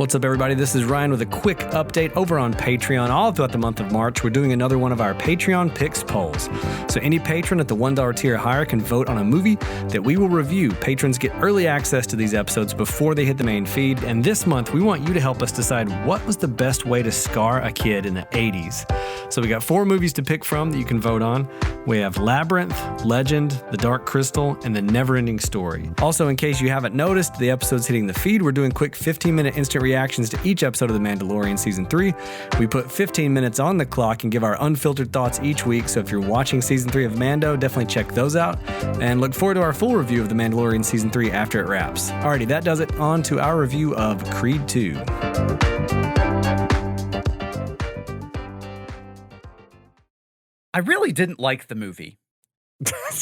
What's up, everybody? This is Ryan with a quick update over on Patreon. All throughout the month of March, we're doing another one of our Patreon Picks polls. So any patron at the $1 tier or higher can vote on a movie that we will review. Patrons get early access to these episodes before they hit the main feed. And this month, we want you to help us decide what was the best way to scar a kid in the 80s. So we got 4 movies to pick from that you can vote on. We have Labyrinth, Legend, The Dark Crystal, and The Neverending Story. Also, in case you haven't noticed, the episodes hitting the feed, we're doing quick 15-minute instant reactions to each episode of The Mandalorian Season 3. We put 15 minutes on the clock and give our unfiltered thoughts each week, so if you're watching Season 3 of Mando, definitely check those out. And look forward to our full review of The Mandalorian Season 3 after it wraps. Alrighty, that does it. On to our review of Creed 2. I really didn't like the movie.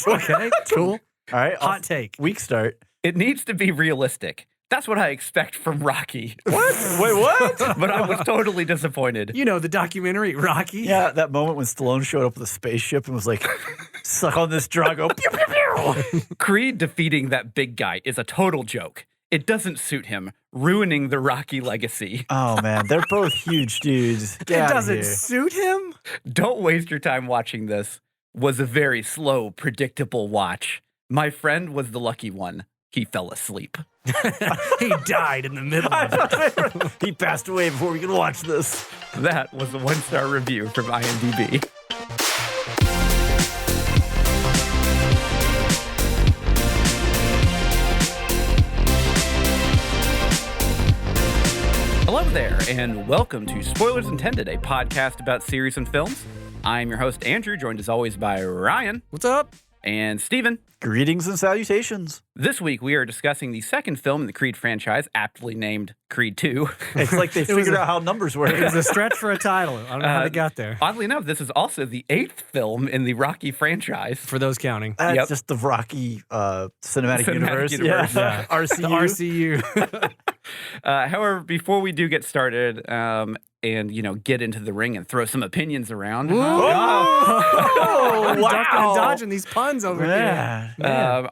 Okay, cool. All right. Hot take. Week start. It needs to be realistic. That's what I expect from Rocky. What? Wait, what? But I was totally disappointed. You know, the documentary, Rocky. Yeah, that moment when Stallone showed up with a spaceship and was like, suck on this Drago. Pew, pew, pew. Creed defeating that big guy is a total joke. It doesn't suit him, ruining the Rocky legacy. Oh, man. They're both huge dudes. It Get outta doesn't here. suit him? Don't waste your time watching this. Was a very slow, predictable watch. My friend was the lucky one. He fell asleep. He died in the middle of it. He passed away before we could watch this. That was a 1-star review from IMDb. Hello there, and welcome to Spoilers Intended, a podcast about series and films. I'm your host, Andrew, joined as always by Ryan. What's up? And Steven. Greetings and salutations. This week, we are discussing the second film in the Creed franchise, aptly named Creed 2. It's like they figured out how numbers work. It was a stretch for a title. I don't know how they got there. Oddly enough, this is also the 8th film in the Rocky franchise. For those counting. That's Yep. just the Rocky cinematic universe. universe. Yeah. RCU. The RCU. However, before we do get started and, get into the ring and throw some opinions around, Oh, I'm dodging these puns over here.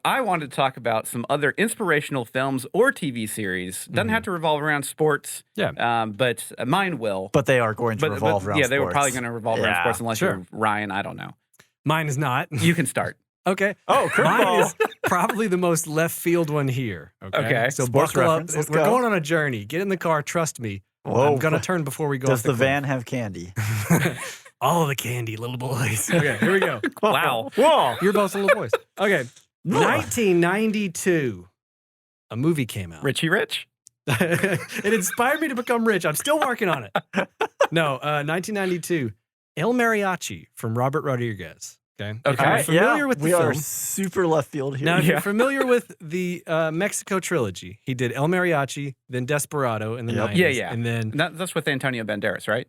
I wanted to talk about some other inspirational films or TV series. Doesn't have to revolve around sports, but mine will. But they are going to revolve around yeah, sports. they were probably going to revolve around sports unless sure. you're Ryan. I don't know. Mine is not. You can start. Okay. Oh, Mine curveball. is probably the most left field one here. Okay. So Sports buckle reference. up. Let's We're go. going on a journey. Get in the car. Trust me. Whoa. I'm going to turn before we go Does off the cliff. van have candy? All the candy, little boys. Okay, here we go. Wow. Whoa. You're both little boys. Okay. 1992. A movie came out. Richie Rich? It inspired me to become rich. I'm still working on it. No, 1992. El Mariachi from Robert Rodriguez. Okay. If Okay. you're familiar with the we film. are super left field here. Now, if Yeah. you're familiar with the Mexico trilogy, he did El Mariachi, then Desperado in the Yep. 90s. Yeah. And then That's with Antonio Banderas, right?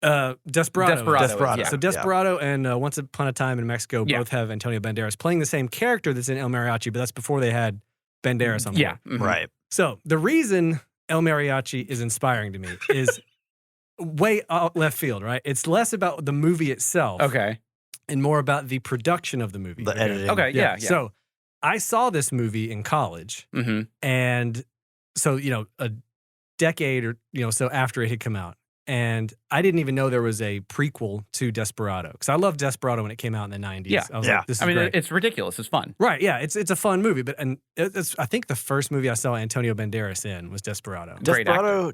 Desperado. Desperado. Yeah. So Desperado and Once Upon a Time in Mexico both have Antonio Banderas playing the same character that's in El Mariachi, but that's before they had Banderas on board. Yeah. Mhm. Right. So the reason El Mariachi is inspiring to me is way out left field, right? It's less about the movie itself Okay. and more about the production of the movie. The editing. Okay. Yeah. So I saw this movie in college, Mm-hmm. and so, a decade or, so after it had come out. And I didn't even know there was a prequel to Desperado, because I loved Desperado when it came out in the 90s. Yeah. I was Yeah. like, this is I mean, great. it's ridiculous. It's fun. Right, yeah, it's a fun movie, but it's I think the first movie I saw Antonio Banderas in was Desperado. Great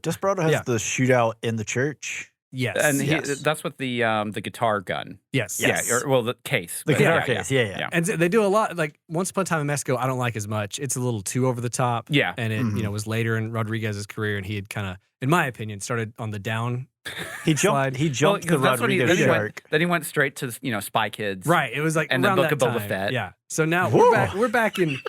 Desperado has Yeah. the shootout in the church. Yes, And Yes. that's with the guitar gun. yes, Yes. Yeah. The case. The But guitar yeah, case. Yeah. And so they do a lot, like Once Upon a Time in Mexico. I don't like as much. It's a little too over the top. Yeah. And it Mhm. was later in Rodriguez's career, and he had kind of, in my opinion, started on the down. He Slide. jumped. He jumped the that's when Rodriguez shark. then he went straight to Spy Kids. Right, it was like And then around Book that of Boba time. Fett. Yeah. So now Whoa. we're back in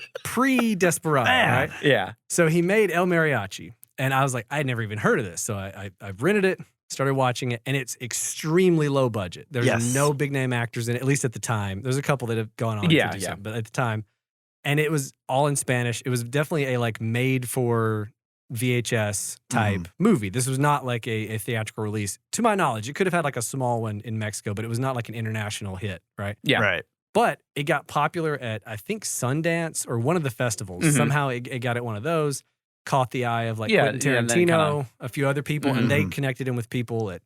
pre-Desperado, Man. right? Yeah. So he made El Mariachi, and I was like, I had never even heard of this. So I rented it, started watching it, and it's extremely low budget. There's Yes. no big name actors in it, at least at the time. There's a couple that have gone on Yeah, to do yeah. something, but at the time, and it was all in Spanish. It was definitely a made for VHS type movie. This was not like a theatrical release. To my knowledge, it could have had like a small one in Mexico, but it was not like an international hit, right? Yeah. Right. But it got popular at, I think, Sundance or one of the festivals. Mhm. Somehow it got at one of those. caught the eye of like Yeah, Quentin yeah, and then Tarantino, a few other people, and they connected him with people at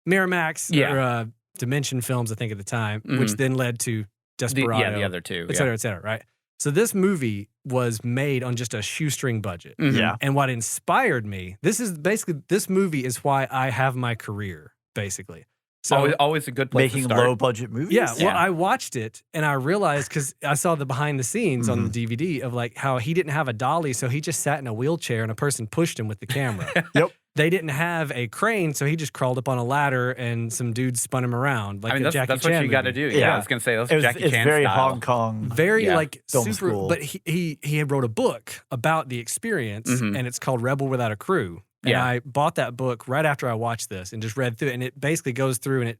Miramax or Dimension Films, I think at the time, which then led to Desperado. The other two. Et cetera, right? So this movie was made on just a shoestring budget. Yeah. And what inspired me, this movie is why I have my career, basically. So always a good place making to start. low budget movies. Yeah, well, I watched it and I realized, because I saw the behind the scenes on the DVD of like how he didn't have a dolly, so he just sat in a wheelchair and a person pushed him with the camera. Yep. They didn't have a crane, so he just crawled up on a ladder and some dudes spun him around. Like that's Jackie what Chan you got to movie. do. Yeah, I was going to say that's Jackie Chan very style. Hong Kong. Very like film super, school. but he had wrote a book about the experience, and it's called Rebel Without a Crew. And I bought that book right after I watched this and just read through it, and it basically goes through and it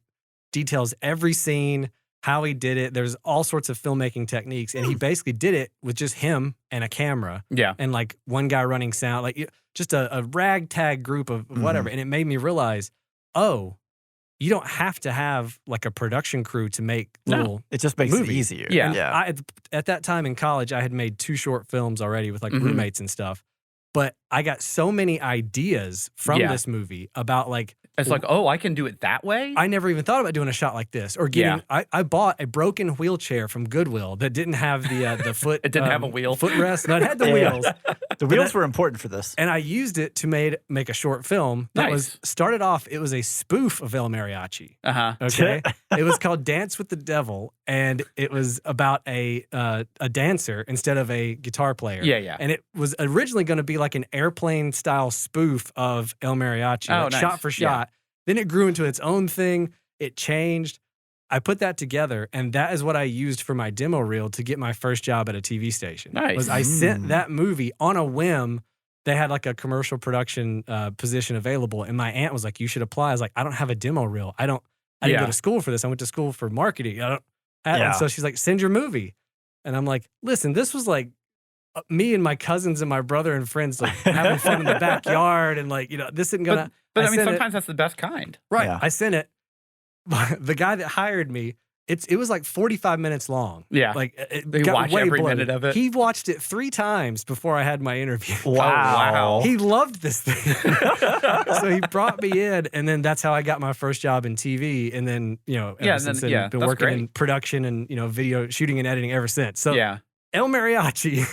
details every scene, how he did it. There's all sorts of filmmaking techniques, and he basically did it with just him and a camera. Yeah. And like one guy running sound, like just a ragtag group of whatever. And it made me realize, oh, you don't have to have like a production crew to make little It just makes movies. it easier. Yeah. And at that time in college, I had made 2 short films already with like roommates and stuff. But I got so many ideas from this movie about like, it's like, oh, I can do it that way? I never even thought about doing a shot like this, or getting. I bought a broken wheelchair from Goodwill that didn't have the foot. It didn't have a wheel. Footrest. No, it had the wheels. The wheels were important for this. And I used it to make a short film that was started off. It was a spoof of El Mariachi. Okay, it was called Dance with the Devil, and it was about a dancer instead of a guitar player. Yeah. And it was originally going to be like an airplane style spoof of El Mariachi, like shot for shot. Then it grew into its own thing. It changed. I put that together, and that is what I used for my demo reel to get my first job at a TV station. Was I sent that movie on a whim. They had like a commercial production position available, and my aunt was like, "You should apply." I was like, "I don't have a demo reel. I didn't go to school for this. I went to school for marketing. And so she's like, "Send your movie," and I'm like, "Listen, this was like me and my cousins and my brother and friends like having fun in the backyard, and like this isn't gonna." But I mean, sometimes that's the best kind. Right. Yeah. I sent it. The guy that hired me, it was like 45 minutes long. Yeah. Like it They got watch way every bloated. minute of it. He watched it 3 times before I had my interview. Wow. He loved this thing. So he brought me in, and then that's how I got my first job in TV. And then, ever since then, been working in production and, video shooting and editing ever since. So El Mariachi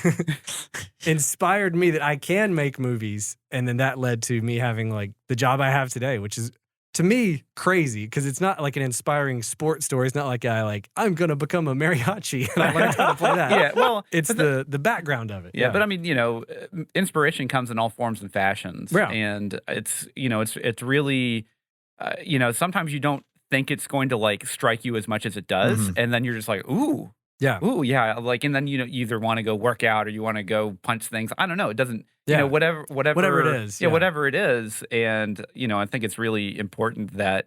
inspired me that I can make movies, and then that led to me having like the job I have today, which is to me crazy because it's not like an inspiring sports story. It's not like I'm gonna become a mariachi and I learned how to play that. Yeah, well, it's the background of it. Yeah, but I mean, inspiration comes in all forms and fashions, and it's it's really, sometimes you don't think it's going to like strike you as much as it does, and then you're just like, ooh. Yeah. Ooh, yeah. Like, and then you either want to go work out or you want to go punch things. I don't know. It doesn't. Whatever it is. Yeah, whatever it is. And I think it's really important that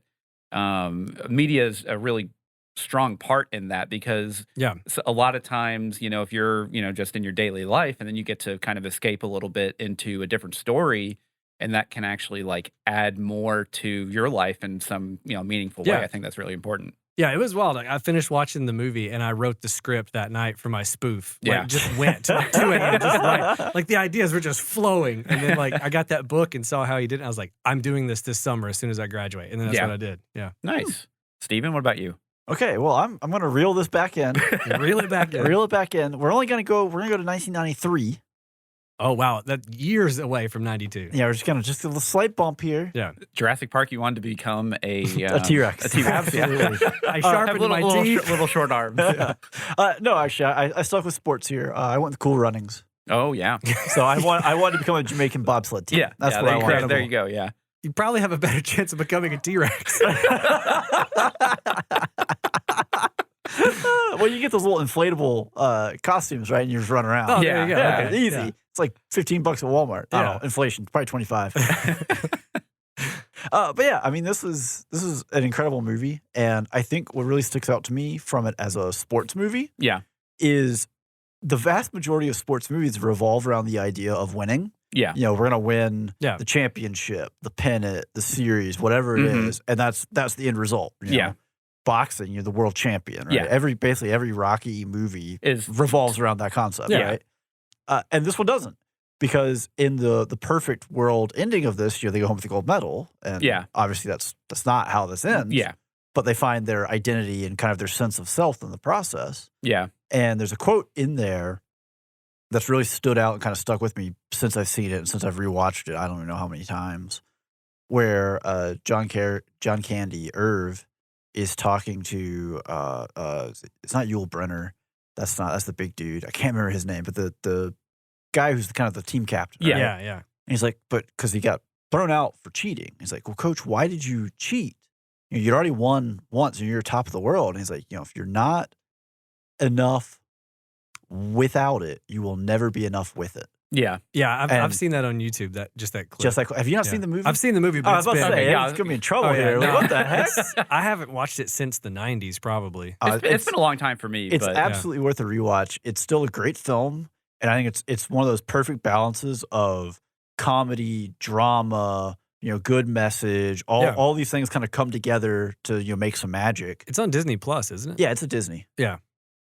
media is a really strong part in that because a lot of times, if you're just in your daily life and then you get to kind of escape a little bit into a different story, and that can actually like add more to your life in some meaningful way. I think that's really important. Yeah, it was wild. Like, I finished watching the movie and I wrote the script that night for my spoof. Yeah. Like, just went to it and just like the ideas were just flowing. And then like I got that book and saw how he did it. I was like, I'm doing this summer as soon as I graduate. And then that's what I did. Yeah. Nice. Steven, what about you? Okay, well, I'm going to reel this back in. Reel it back in. Reel it back in. We're going to go to 1993. Oh, wow. That's years away from 92. Yeah, we're just going to just a little slight bump here. Yeah. Jurassic Park, you wanted to become a T-Rex. A T-Rex. Absolutely. I sharpened my teeth. Little short arms. No, actually, I stuck with sports here. I went to Cool Runnings. Oh, yeah. So I wanted to become a Jamaican bobsled team. Yeah. That's what I wanted. There you go, yeah. You probably have a better chance of becoming a T-Rex. Well, you get those little inflatable costumes, right? And you just run around. Oh, there you go. Yeah, Okay. easy. Yeah. It's like $15 at Walmart. I don't know, inflation, probably 25. But yeah, I mean, this is an incredible movie, and I think what really sticks out to me from it as a sports movie, is the vast majority of sports movies revolve around the idea of winning. Yeah, we're gonna win the championship, the pennant, the series, whatever it is, and that's the end result. You know? Boxing, you're the world champion. Right? Yeah, basically every Rocky movie revolves around that concept. Right, and this one doesn't. because in the perfect world ending of this, they go home with the gold medal, and obviously that's not how this ends. Yeah. But they find their identity and kind of their sense of self in the process. Yeah. And there's a quote in there that's really stood out and kind of stuck with me since I've seen it and since I've rewatched it. I don't even know how many times. Where John Candy, Irv, is talking to it's not Yul Brynner. That's the big dude. I can't remember his name, but the guy who's kind of the team captain. Right? Yeah. And he's like, but because he got thrown out for cheating. He's like, well, coach, why did you cheat? You'd already won once and you're top of the world. And he's like, if you're not enough without it, you will never be enough with it. Yeah. I've seen that on YouTube. That clip. Just like, have you not seen the movie? I've seen the movie, but I was about to say, it's gonna be in trouble here. No. What the heck? I haven't watched it since the '90s, probably. It's been a long time for me. It's absolutely worth a rewatch. It's still a great film, and I think it's one of those perfect balances of comedy, drama, good message. All these things kind of come together to make some magic. It's on Disney Plus, isn't it? Yeah, it's a Disney. Yeah,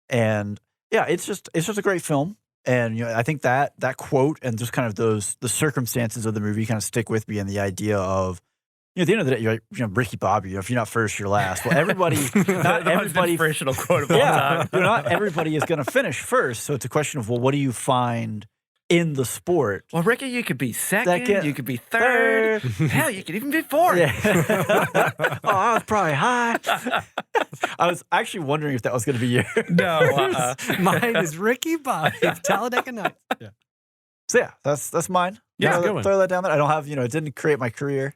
and it's just a great film. And I think that quote and just kind of the circumstances of the movie kind of stick with me, and the idea of at the end of the day, you're like, Ricky Bobby. If you're not first, you're last. Well, everybody, not the most everybody, inspirational quote of all time. Not everybody is going to finish first. So it's a question of, well, what do you find in the sport? Well, Ricky, you could be second, you could be third. Hell, you could even be fourth. Yeah. I was probably high. I was actually wondering if that was going to be yours. No, mine is Ricky Bobby, Talladega Nights. Yeah. So yeah, that's mine. Yeah, good one. Throw that down there. I don't have, it didn't create my career.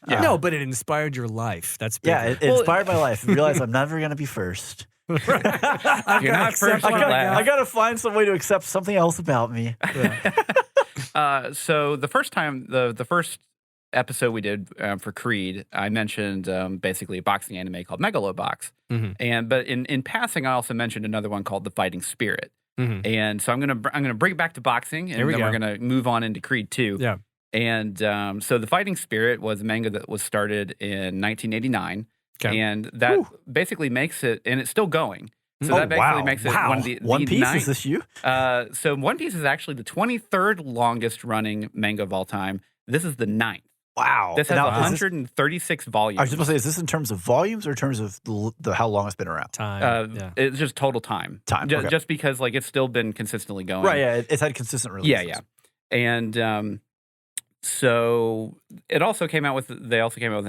Yeah. No, but it inspired your life. That's bigger. Yeah, it inspired my life. I realized I'm never going to be first. You're not first. I got to find some way to accept something else about me. Yeah. So the first time, the first episode we did for Creed, I mentioned basically a boxing anime called Megalobox. Mm-hmm. But in passing, I also mentioned another one called The Fighting Spirit. Mm-hmm. And so I'm gonna bring it back to boxing, and then we're gonna move on into Creed 2. Yeah. And so The Fighting Spirit was a manga that was started in 1989. Okay. And that basically makes it, and it's still going. So that basically makes it one of the One Piece, is this you? So One Piece is actually the 23rd longest running manga of all time. This is the 9th. Wow. This has 136 volumes. I was just going to say, is this in terms of volumes or in terms of the how long it's been around? Time. It's just total time. Okay. Just because it's still been consistently going. Right, yeah. It's had consistent releases. Yeah. And so they also came out with an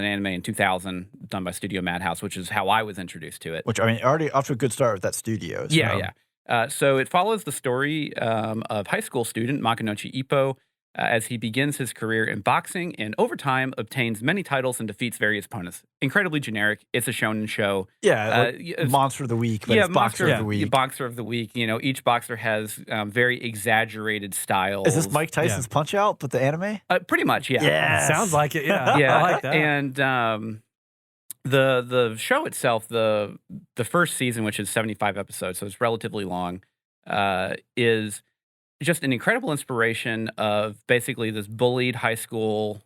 anime in 2000 done by Studio Madhouse, which is how I was introduced to it. Which, already off to a good start with that studio. So. Yeah. So it follows the story of high school student Makunouchi Ippo as he begins his career in boxing and over time obtains many titles and defeats various opponents. Incredibly generic. It's a shonen show. Yeah, Monster of the Week, but it's Boxer of the Week. Boxer of the Week. Each boxer has very exaggerated styles. Is this Mike Tyson's Punch-Out, but the anime? Pretty much, yeah. Yes. Sounds like it, yeah. Yeah, I like that. And the show itself, the first season, which is 75 episodes, so it's relatively long, is just an incredible inspiration of basically this bullied high school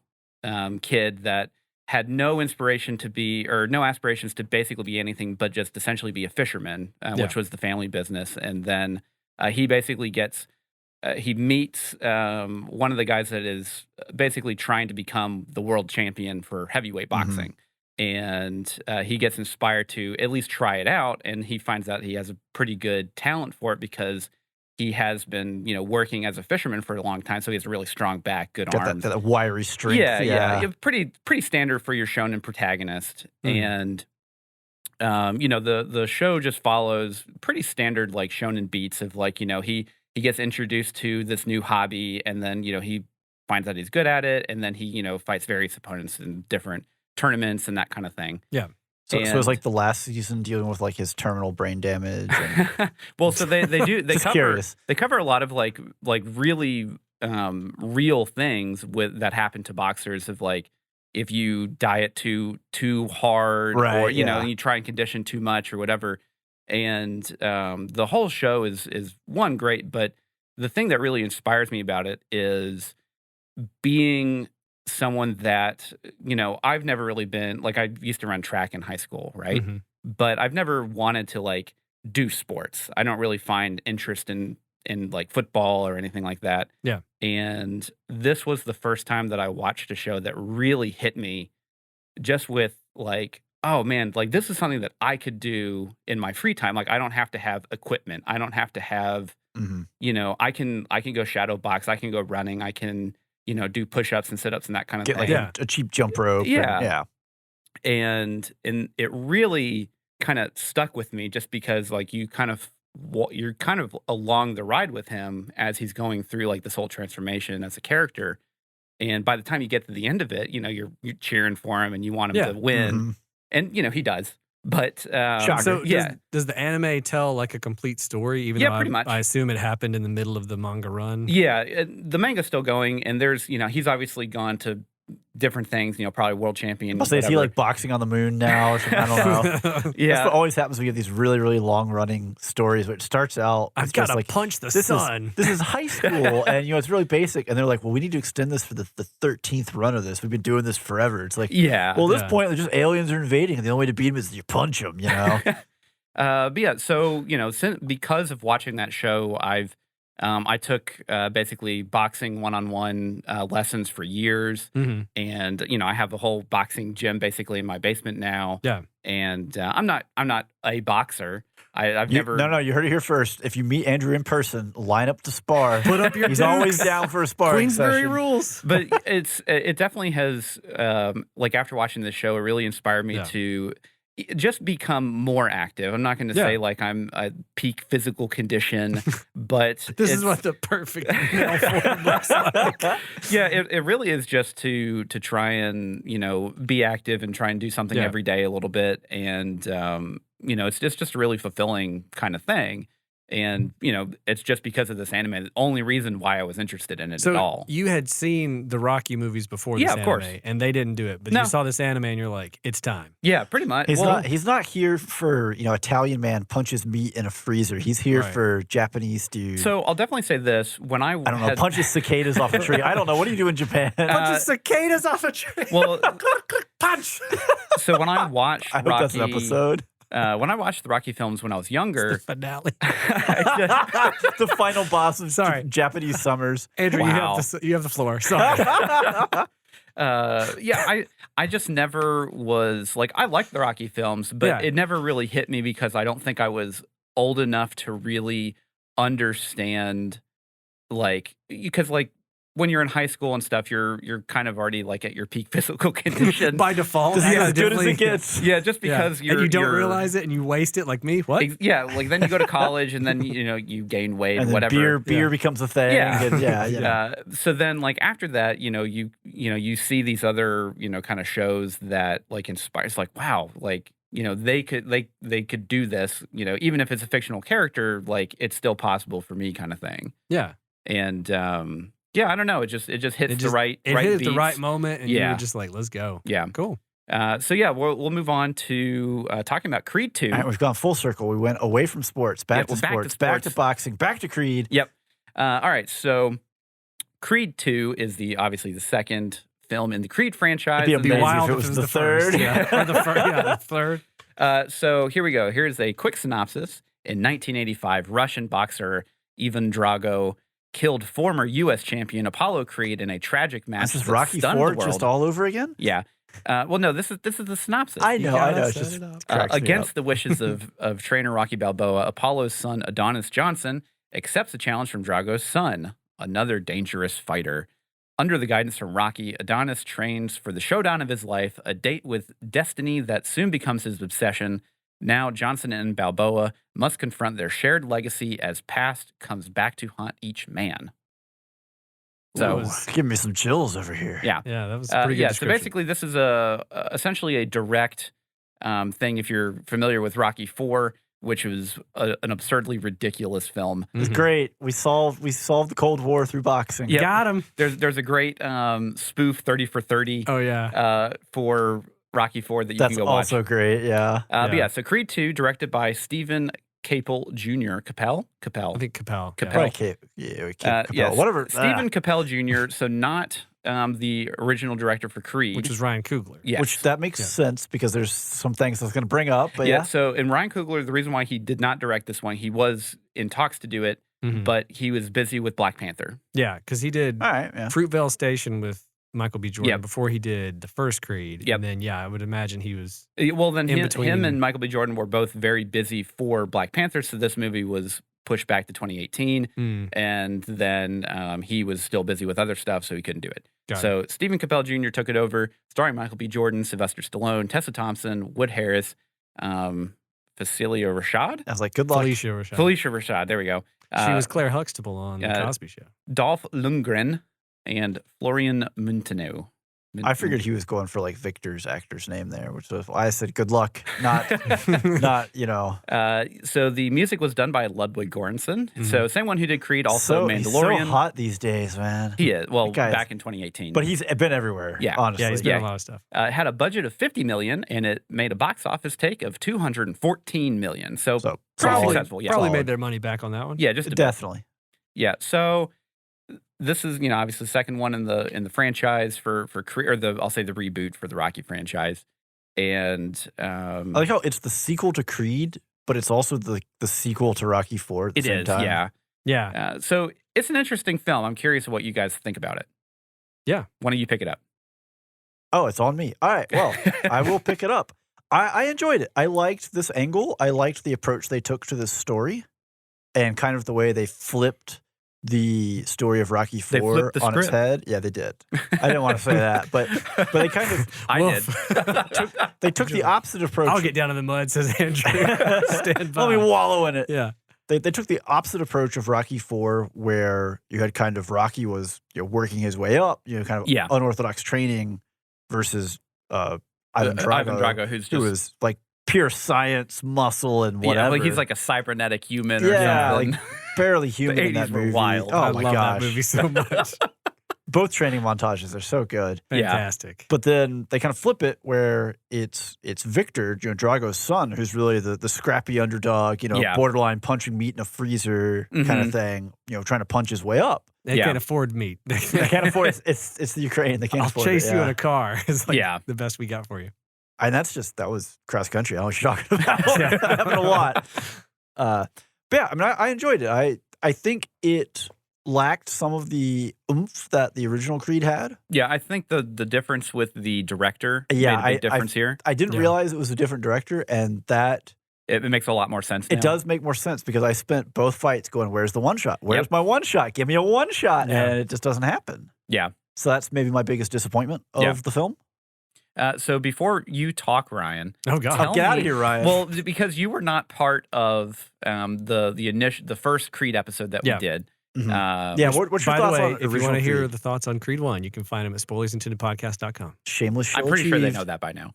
kid that had no aspirations to basically be anything but just essentially be a fisherman, which was the family business. And then he basically he meets one of the guys that is basically trying to become the world champion for heavyweight boxing. And he gets inspired to at least try it out. And he finds out he has a pretty good talent for it because he has been, working as a fisherman for a long time, so he has a really strong back, good arms. That wiry strength. Yeah. Pretty standard for your shonen protagonist. And, the show just follows pretty standard, shonen beats of, he gets introduced to this new hobby, and then, he finds out he's good at it, and then he, fights various opponents in different tournaments and that kind of thing. Yeah. So it's like the last season dealing with his terminal brain damage. And well, so they cover a lot of really real things that happen to boxers of if you diet too hard, or and you try and condition too much or whatever. And the whole show is one great, but the thing that really inspires me about it is being someone that, I've never really been, I used to run track in high school, right? But I've never wanted to do sports. I don't really find interest in in like football or anything like that. Yeah. And this was the first time that I watched a show that really hit me just with like, oh man, like this is something that I could do in my free time. Like I don't have to have equipment. I don't have to have, you know, I can go shadow box. I can go running. I can, you know, do push-ups and sit-ups and that kind of Get thing. like a cheap jump rope. Yeah. And it really kind of stuck with me just because like you're kind of along the ride with him as he's going through like this whole transformation as a character. And by the time you get to the end of it, you know, you're cheering for him and you want him to win. And, you know, he does. But so does the anime tell like a complete story? Even though pretty much. I assume it happened in the middle of the manga run. Yeah, the manga's still going, and there's, you know, he's obviously gone to different things, you know, probably world champion. I'll say, is he like boxing on the moon now or something? I don't know. Yeah. That's what always happens when you get these really, really long running stories, which starts out. I've got to like, punch the sun. This is high school, and, you know, it's really basic. And they're like, well, we need to extend this for the 13th run of this. We've been doing this forever. It's like, well, at this point, they're just aliens are invading, and the only way to beat them is you punch them, you know? But yeah, so, you know, because of watching that show, I took basically boxing one-on-one lessons for years, and you know I have a whole boxing gym basically in my basement now. Yeah, and I'm not a boxer. I've never. No, you heard it here first. If you meet Andrew in person, line up to spar. Put up your. He's always down for a sparring Queensberry session. rules. But it definitely has like after watching this show, it really inspired me to just become more active. I'm not going to say like I'm a peak physical condition, but this is what the perfect male form looks like. Yeah, it really is just to try and, you know, be active and try and do something every day a little bit. And, you know, it's just a really fulfilling kind of thing. And, you know, it's just because of this anime, the only reason why I was interested in it at all. You had seen the Rocky movies before this anime, of course. And they didn't do it. But you saw this anime and you're like, it's time. Yeah, pretty much. He's not here for, you know, Italian man punches meat in a freezer. He's here for Japanese dude. So I'll definitely say this. When I don't know, punches cicadas off a tree. I don't know. What do you do in Japan? Punches cicadas off a tree. Well, punch. So when I watched I hope that's an episode. When I watched the Rocky films when I was younger, it's the finale, the final boss of Japanese summers. Andrew, you have the floor. Sorry. I just never was like, I liked the Rocky films, but it never really hit me because I don't think I was old enough to really understand, like, because like when you're in high school and stuff, you're kind of already like at your peak physical condition by default. This is as good as it gets. Yeah, just because you don't realize it and you waste it like me. What? Yeah, like then you go to college and then you know you gain weight and whatever. Beer becomes a thing. Yeah. So then like after that, you see these other kind of shows that like inspire. It's like wow, like they could do this. Even if it's a fictional character, like it's still possible for me, kind of thing. Yeah. And yeah, I don't know. It just hits the right. It hit the right moment, and you were just like, "Let's go." Yeah, cool. So yeah, we'll move on to talking about Creed 2. All right, we've gone full circle. We went away from sports, back to sports, back to boxing, back to Creed. Yep. All right, so Creed 2 is obviously the second film in the Creed franchise. It'd be wild if it was the third. Or the third. So here we go. Here's a quick synopsis. In 1985, Russian boxer Ivan Drago killed former U.S. champion Apollo Creed in a tragic match. This is Rocky IV just all over again? Yeah. Well, no, this is the synopsis. I know. It's just against the wishes of trainer Rocky Balboa, Apollo's son Adonis Johnson accepts a challenge from Drago's son, another dangerous fighter. Under the guidance from Rocky, Adonis trains for the showdown of his life, a date with destiny that soon becomes his obsession. Now, Johnson and Balboa must confront their shared legacy as past comes back to haunt each man. So, give me some chills over here. Yeah, that was pretty good. So basically, this is essentially a direct thing. If you're familiar with Rocky IV, which was an absurdly ridiculous film, it's great. We solved the Cold War through boxing. Yep. Got him. There's a great spoof 30 for 30. Oh yeah. For Rocky IV that you can go watch. That's also great, yeah. But yeah, so Creed 2, directed by Stephen Capel Jr. Capel? I think Capel. Capel. Whatever. Stephen Capel Jr., so not the original director for Creed. Which is Ryan Coogler. Yes. Which that makes sense because there's some things I was going to bring up. But so in Ryan Coogler, the reason why he did not direct this one, he was in talks to do it, but he was busy with Black Panther. Yeah, because he did Fruitvale Station with Michael B. Jordan before he did the first Creed. And then, I would imagine he was Well, then him and Michael B. Jordan were both very busy for Black Panther, so this movie was pushed back to 2018, and then he was still busy with other stuff, so he couldn't do it. So Stephen Capel Jr. took it over, starring Michael B. Jordan, Sylvester Stallone, Tessa Thompson, Wood Harris, Cecilia Rashad? I was like, good luck. Felicia Rashad, there we go. She was Claire Huxtable on The Cosby Show. Dolph Lundgren and Florian Munteanu. I figured he was going for like Victor's actor's name there, which was why I said good luck, not, So the music was done by Ludwig Göransson. So same one who did Creed, also Mandalorian. He's so hot these days, man. He is. Well, back in 2018. But he's been everywhere, honestly. Yeah, he's been in a lot of stuff. It had a budget of $50 million, and it made a box office take of $214 million. So pretty successful. Yeah, probably made their money back on that one. Yeah, just definitely. Yeah, so this is, obviously the second one in the franchise for I'll say the reboot for the Rocky franchise. And I like how it's the sequel to Creed, but it's also the sequel to Rocky IV at the same time. Yeah. Yeah. So it's an interesting film. I'm curious what you guys think about it. Yeah. Why don't you pick it up? Oh, it's on me. All right. Well, I will pick it up. I enjoyed it. I liked this angle. I liked the approach they took to this story and kind of the way they flipped the story of Rocky IV on its head. Yeah, they did. I didn't want to say that, but they kind of they took the opposite approach. I'll get down in the mud, says Andrew. Stand by. Let me wallow in it. Yeah. They took the opposite approach of Rocky IV, where you had kind of Rocky was working his way up, kind of unorthodox training, versus Ivan Drago, who was like pure science, muscle, and whatever. Yeah, he's like a cybernetic human or something. Like barely human. The 80s in that movie. were wild. Oh I my love gosh. that movie so much. Both training montages are so good. Fantastic. But then they kind of flip it where it's Victor, Drago's son, who's really the scrappy underdog, borderline punching meat in a freezer kind of thing, trying to punch his way up. They can't afford meat. They can't afford it. It's the Ukraine. They can't afford it. I'll chase you in a car. It's like the best we got for you. And that was cross country. I was talking about that happened a lot. But yeah, I mean, I enjoyed it. I think it lacked some of the oomph that the original Creed had. Yeah, I think the difference with the director made a big difference here. I didn't realize it was a different director, and that it makes a lot more sense now. It does make more sense because I spent both fights going, where's the one shot? Where's my one shot? Give me a one shot. Yeah. And it just doesn't happen. Yeah. So that's maybe my biggest disappointment of the film. So before you talk, Ryan. Oh God, get out of here, Ryan. Well, because you were not part of the first Creed episode that we did. Mm-hmm. What's your thoughts on if you want to hear the thoughts on Creed 1, you can find them at spoilersintendedpodcast.com. Shameless show. I'm pretty sure they know that by now.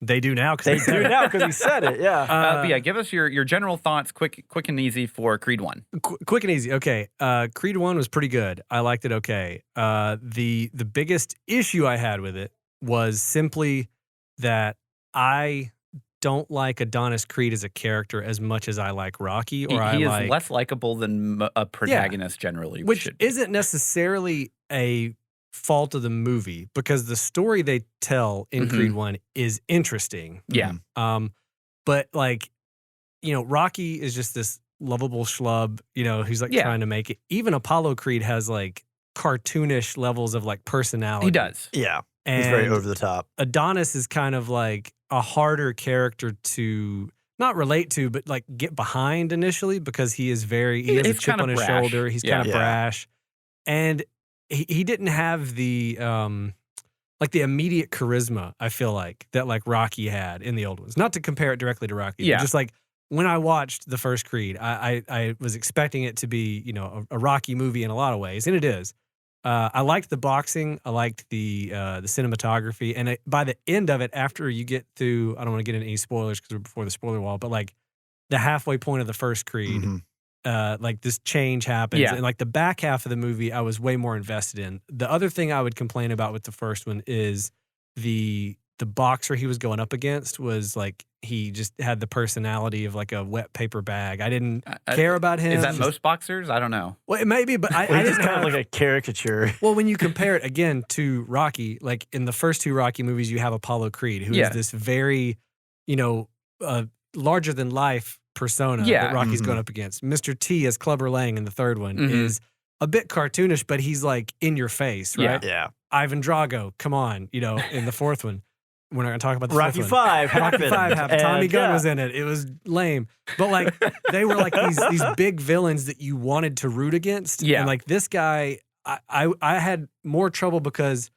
They do now. They do now because he said it. Yeah. But yeah, give us your general thoughts, quick and easy for Creed 1. Quick and easy. Okay. Creed 1 was pretty good. I liked it. Okay. The biggest issue I had with it was simply that I don't like Adonis Creed as a character as much as I like Rocky. Or he is less likable than a protagonist generally. Which isn't necessarily a fault of the movie because the story they tell in Creed 1 is interesting. Yeah. But Rocky is just this lovable schlub, who's trying to make it. Even Apollo Creed has like cartoonish levels of like personality. He does. Yeah. And he's very over the top. Adonis is kind of like a harder character to not relate to, but like get behind initially because he has a chip on his shoulder. He's kind of brash. And he didn't have the immediate charisma, I feel like, that like Rocky had in the old ones. Not to compare it directly to Rocky, but just like when I watched the first Creed, I was expecting it to be, a Rocky movie in a lot of ways, and it is. I liked the boxing. I liked the cinematography. And by the end of it, after you get through, I don't want to get into any spoilers because we're before the spoiler wall, but like the halfway point of the first Creed, like this change happens. Yeah. And like the back half of the movie, I was way more invested in. The other thing I would complain about with the first one is the boxer he was going up against was like, he just had the personality of like a wet paper bag. I didn't care about him. Is that most boxers? I don't know. Well, it may be, but I just kind of like a caricature. Well, when you compare it again to Rocky, like in the first two Rocky movies, you have Apollo Creed, who is this very, larger than life persona that Rocky's going up against. Mr. T as Clubber Lang in the third one is a bit cartoonish, but he's like in your face, right? Yeah. Ivan Drago, come on, in the fourth one. We're not going to talk about the Rocky fifth one. Rocky V happened. Tommy Gunn was in it. It was lame. But like they were like these big villains that you wanted to root against. Yeah. And like this guy, I had more trouble because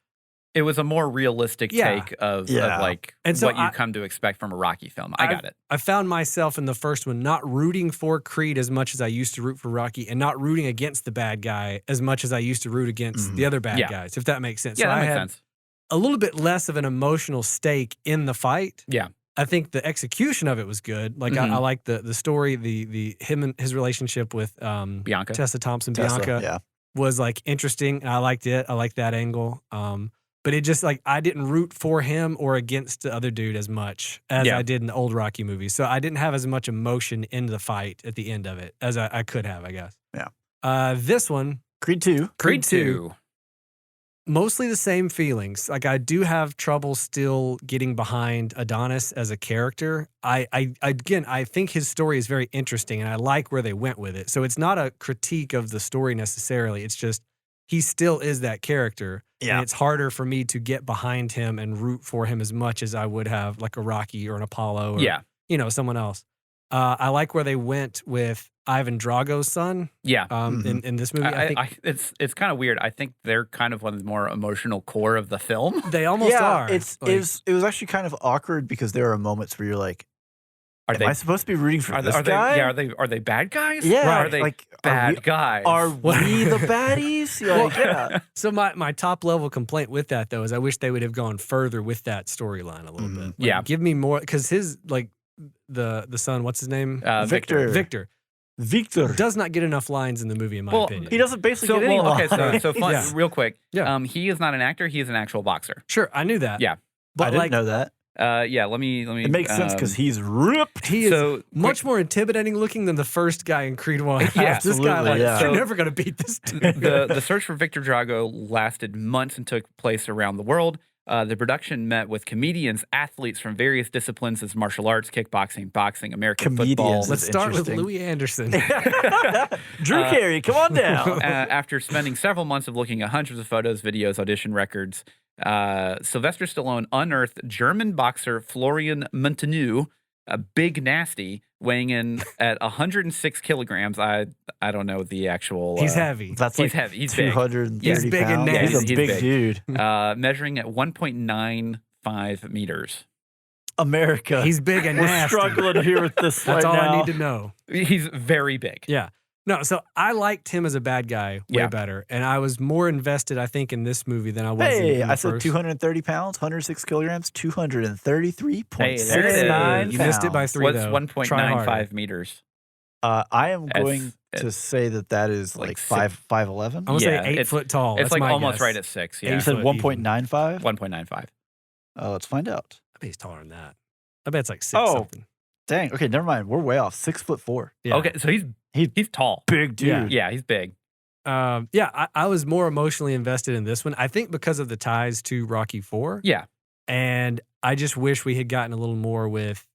it was a more realistic take of like and so what you come to expect from a Rocky film. I got it. I found myself in the first one not rooting for Creed as much as I used to root for Rocky, and not rooting against the bad guy as much as I used to root against the other bad guys, if that makes sense. Yeah, so that I makes had sense. a little bit less of an emotional stake in the fight. Yeah. I think the execution of it was good. Like I like the story, the him and his relationship with Bianca. Tessa Thompson, Bianca was like interesting, and I liked it. I liked that angle. But it just like I didn't root for him or against the other dude as much as I did in the old Rocky movies. So I didn't have as much emotion in the fight at the end of it as I could have, I guess. Yeah. This one, Creed 2. Creed 2. Mostly the same feelings. Like I do have trouble still getting behind Adonis as a character. Again, I think his story is very interesting, and I like where they went with it. So it's not a critique of the story necessarily. It's just he still is that character. Yeah. And it's harder for me to get behind him and root for him as much as I would have like a Rocky or an Apollo or someone else. I like where they went with Ivan Drago's son. Yeah. In this movie. I think it's kind of weird. I think they're kind of one of the more emotional core of the film. They almost are. It was actually kind of awkward because there are moments where you're like, am I supposed to be rooting for this guy? Are they bad guys? Yeah. Or are they bad guys? Are we the baddies? So my top level complaint with that though is I wish they would have gone further with that storyline a little bit. Like, give me more, because his the son, what's his name? Victor. Victor does not get enough lines in the movie, in my opinion. He doesn't basically get any lines. Okay, so fun, real quick. Yeah. He is not an actor. He is an actual boxer. Sure, I knew that. Yeah. But I didn't know that. Let me. It makes sense because he's ripped. He is much more intimidating looking than the first guy in Creed 1. Yeah, this guy, you're never going to beat this dude. The search for Victor Drago lasted months and took place around the world. The production met with comedians, athletes from various disciplines as martial arts, kickboxing, boxing, American football. Let's start with Louis Anderson. Drew Carey, come on down. After spending several months of looking at hundreds of photos, videos, audition records, Sylvester Stallone unearthed German boxer Florian Montanu, a big nasty, weighing in at 106 kilograms. I don't know the actual. He's heavy. He's heavy. He's 230 big. He's big and nasty. He's a big dude. Measuring at 1.95 meters. America. He's big and nasty. We're struggling here with this. That's all now. I need to know. He's very big. Yeah. No, so I liked him as a bad guy way better, and I was more invested, I think, in this movie than I was in the I said first. 230 pounds, 106 kilograms, 233.69 pounds. You missed it by 3, What's though. 1.95 meters? I am going to say that is like 5'11". I'm going to say 8 foot tall. It's That's like almost guess. right at 6. Yeah. You said 1.95? 1.95. Let's find out. I bet he's taller than that. I bet it's like 6 something. Dang. Okay, never mind. We're way off. 6'4". Yeah. Okay, so he's tall. Big dude. Yeah, he's big. I was more emotionally invested in this one. I think because of the ties to Rocky IV. Yeah. And I just wish we had gotten a little more with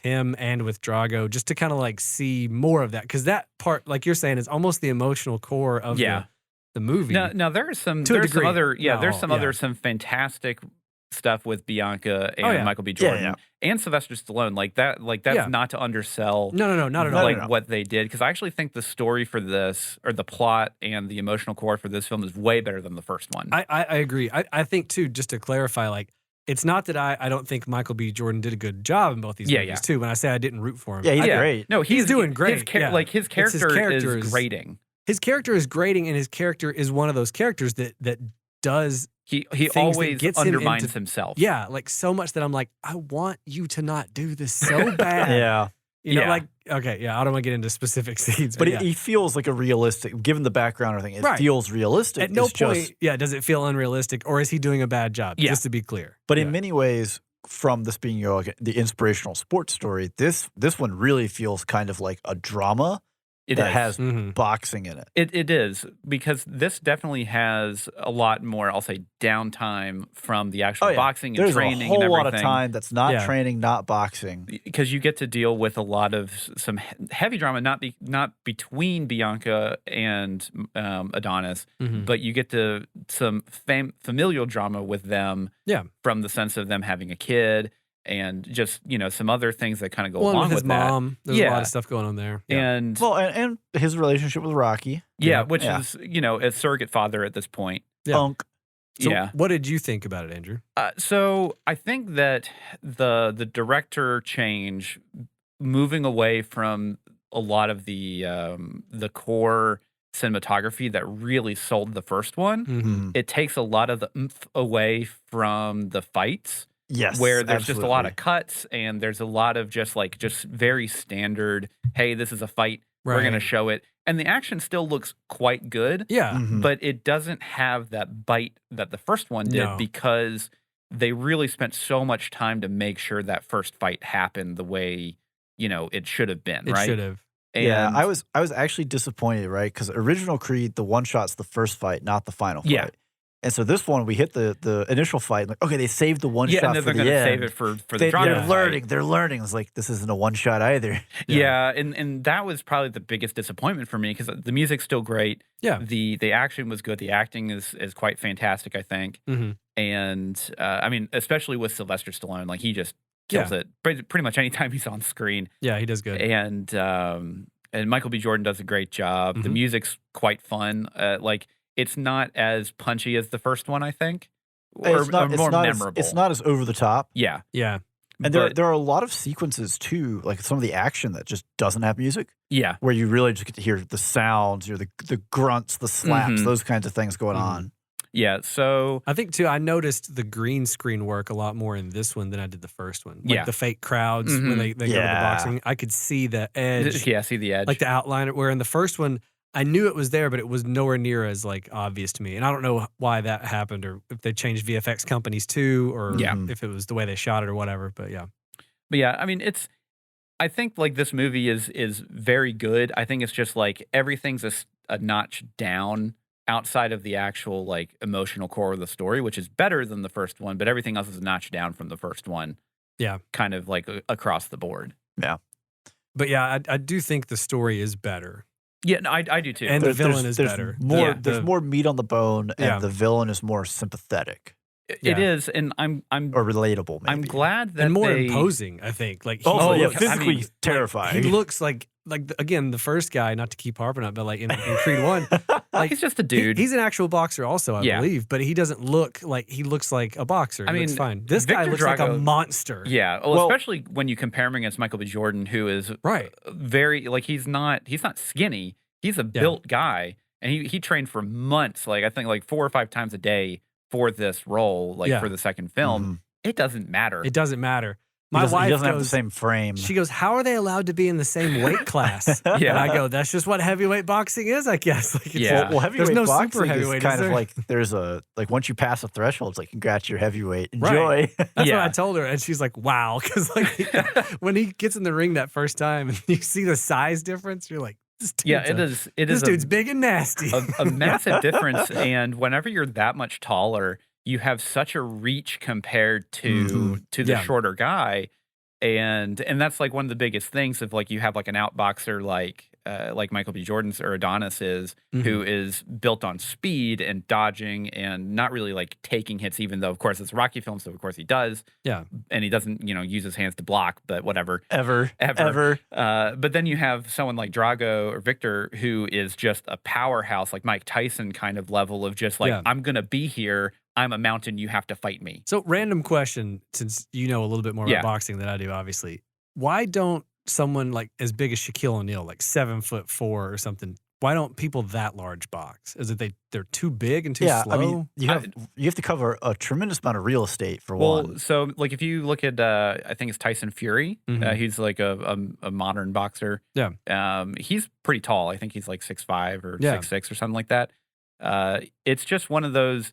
him and with Drago, just to kind of like see more of that. Because that part, like you're saying, is almost the emotional core of the movie. No, there's some some fantastic stuff with Bianca and Michael B. Jordan and Sylvester Stallone. Like that's not to undersell. No, not at all. Like what they did, because I actually think the story for this, or the plot and the emotional core for this film, is way better than the first one. I agree. I think too, just to clarify, like it's not that I don't think Michael B. Jordan did a good job in both these movies too. When I say I didn't root for him, he's great. No, he's doing great. His character is grating. His character is grating, and his character is one of those characters that does. He always undermines himself. Yeah, like so much that I'm like, I want you to not do this so bad. You know, like, okay, I don't want to get into specific scenes. But he feels like a realistic, given the background or thing, it feels realistic. At no point, does it feel unrealistic, or is he doing a bad job, just to be clear. But in many ways, from this being the inspirational sports story, this one really feels kind of like a drama that has boxing in it. It is, because this definitely has a lot more, I'll say, downtime from the actual boxing and training and everything. There's a whole lot of time that's not training, not boxing. Because you get to deal with a lot of some heavy drama, not between Bianca and Adonis, but you get to some familial drama with them from the sense of them having a kid. And just, some other things that kind of go along with his mom. There's a lot of stuff going on there. And and his relationship with Rocky. Which is, a surrogate father at this point. So what did you think about it, Andrew? So I think that the director change, moving away from a lot of the core cinematography that really sold the first one, it takes a lot of the oomph away from the fights. Yes, where there's just a lot of cuts and there's a lot of just very standard, hey, this is a fight, we're going to show it. And the action still looks quite good. Yeah. But it doesn't have that bite that the first one did because they really spent so much time to make sure that first fight happened the way, it should have been, right? It should have. And I was actually disappointed, right? Because original Creed, the one shot's the first fight, not the final fight. Yeah. And so this one, we hit the initial fight. Like, okay, they saved the one shot and for they're the going to end. save it for the Drago They're fight. learning. They're learning. It's like, this isn't a one shot either. Yeah, and that was probably the biggest disappointment for me because the music's still great. Yeah. The action was good. The acting is quite fantastic, I think. And I mean, especially with Sylvester Stallone, like he just kills it pretty much anytime he's on screen. Yeah, he does good. And Michael B. Jordan does a great job. The music's quite fun. It's not as punchy as the first one, I think, or more memorable. It's not as over the top. Yeah. And there are a lot of sequences too, like some of the action that just doesn't have music. Yeah. Where you really just get to hear the sounds, or the grunts, the slaps, those kinds of things going on. Yeah, so I think too, I noticed the green screen work a lot more in this one than I did the first one. Like the fake crowds when they go to the boxing. I could see the edge. Yeah, see the edge. Like the outline, where in the first one, I knew it was there, but it was nowhere near as obvious to me. And I don't know why that happened, or if they changed VFX companies too, or if it was the way they shot it or whatever. But yeah, I mean, I think this movie is very good. I think it's just everything's a notch down outside of the actual emotional core of the story, which is better than the first one, but everything else is a notch down from the first one. Yeah, kind of across the board. Yeah, but yeah, I do think the story is better. Yeah, no, I do too. And the villain is better. There's more meat on the bone, and the villain is more sympathetic. It is, and I'm or relatable. Maybe. I'm glad that and more imposing. I think physically terrifying. He looks like again the first guy. Not to keep harping on it, but in Creed 1, he's just a dude. He's an actual boxer, also, I believe, but he doesn't look like he looks like a boxer. I mean, looks fine. This guy looks like a monster. Yeah, well, especially when you compare him against Michael B. Jordan, who is very he's not skinny. He's a built guy, and he trained for months. I think 4 or 5 times a day for this role, for the second film. It doesn't matter. It doesn't matter. My wife doesn't have the same frame. She goes, "How are they allowed to be in the same weight class?" And I go, "That's just what heavyweight boxing is, I guess." Well, heavyweight boxing is kind of there's a once you pass a threshold, it's congrats, you're heavyweight. Enjoy. Right. That's what I told her, and she's like, "Wow," because when he gets in the ring that first time and you see the size difference, you're like, it is. This dude's big and nasty. A massive difference, and whenever you're that much taller, you have such a reach compared to the shorter guy, and that's one of the biggest things of you have an outboxer like Michael B. Jordan's or Adonis is, who is built on speed and dodging and not really taking hits, even though of course it's a Rocky film, so of course he does. Yeah, and he doesn't use his hands to block, but whatever. Ever. But then you have someone like Drago or Victor, who is just a powerhouse, like Mike Tyson kind of level of just I'm gonna be here. I'm a mountain. You have to fight me. So, random question, since you know a little bit more about boxing than I do, obviously. Why don't someone as big as Shaquille O'Neal, 7'4" or something, why don't people that large box? Is it they're too big and too slow? I mean, you have to cover a tremendous amount of real estate for one. So if you look at, I think it's Tyson Fury. He's a modern boxer. Yeah. He's pretty tall. I think he's 6'5" or 6'6" or something like that. It's just one of those.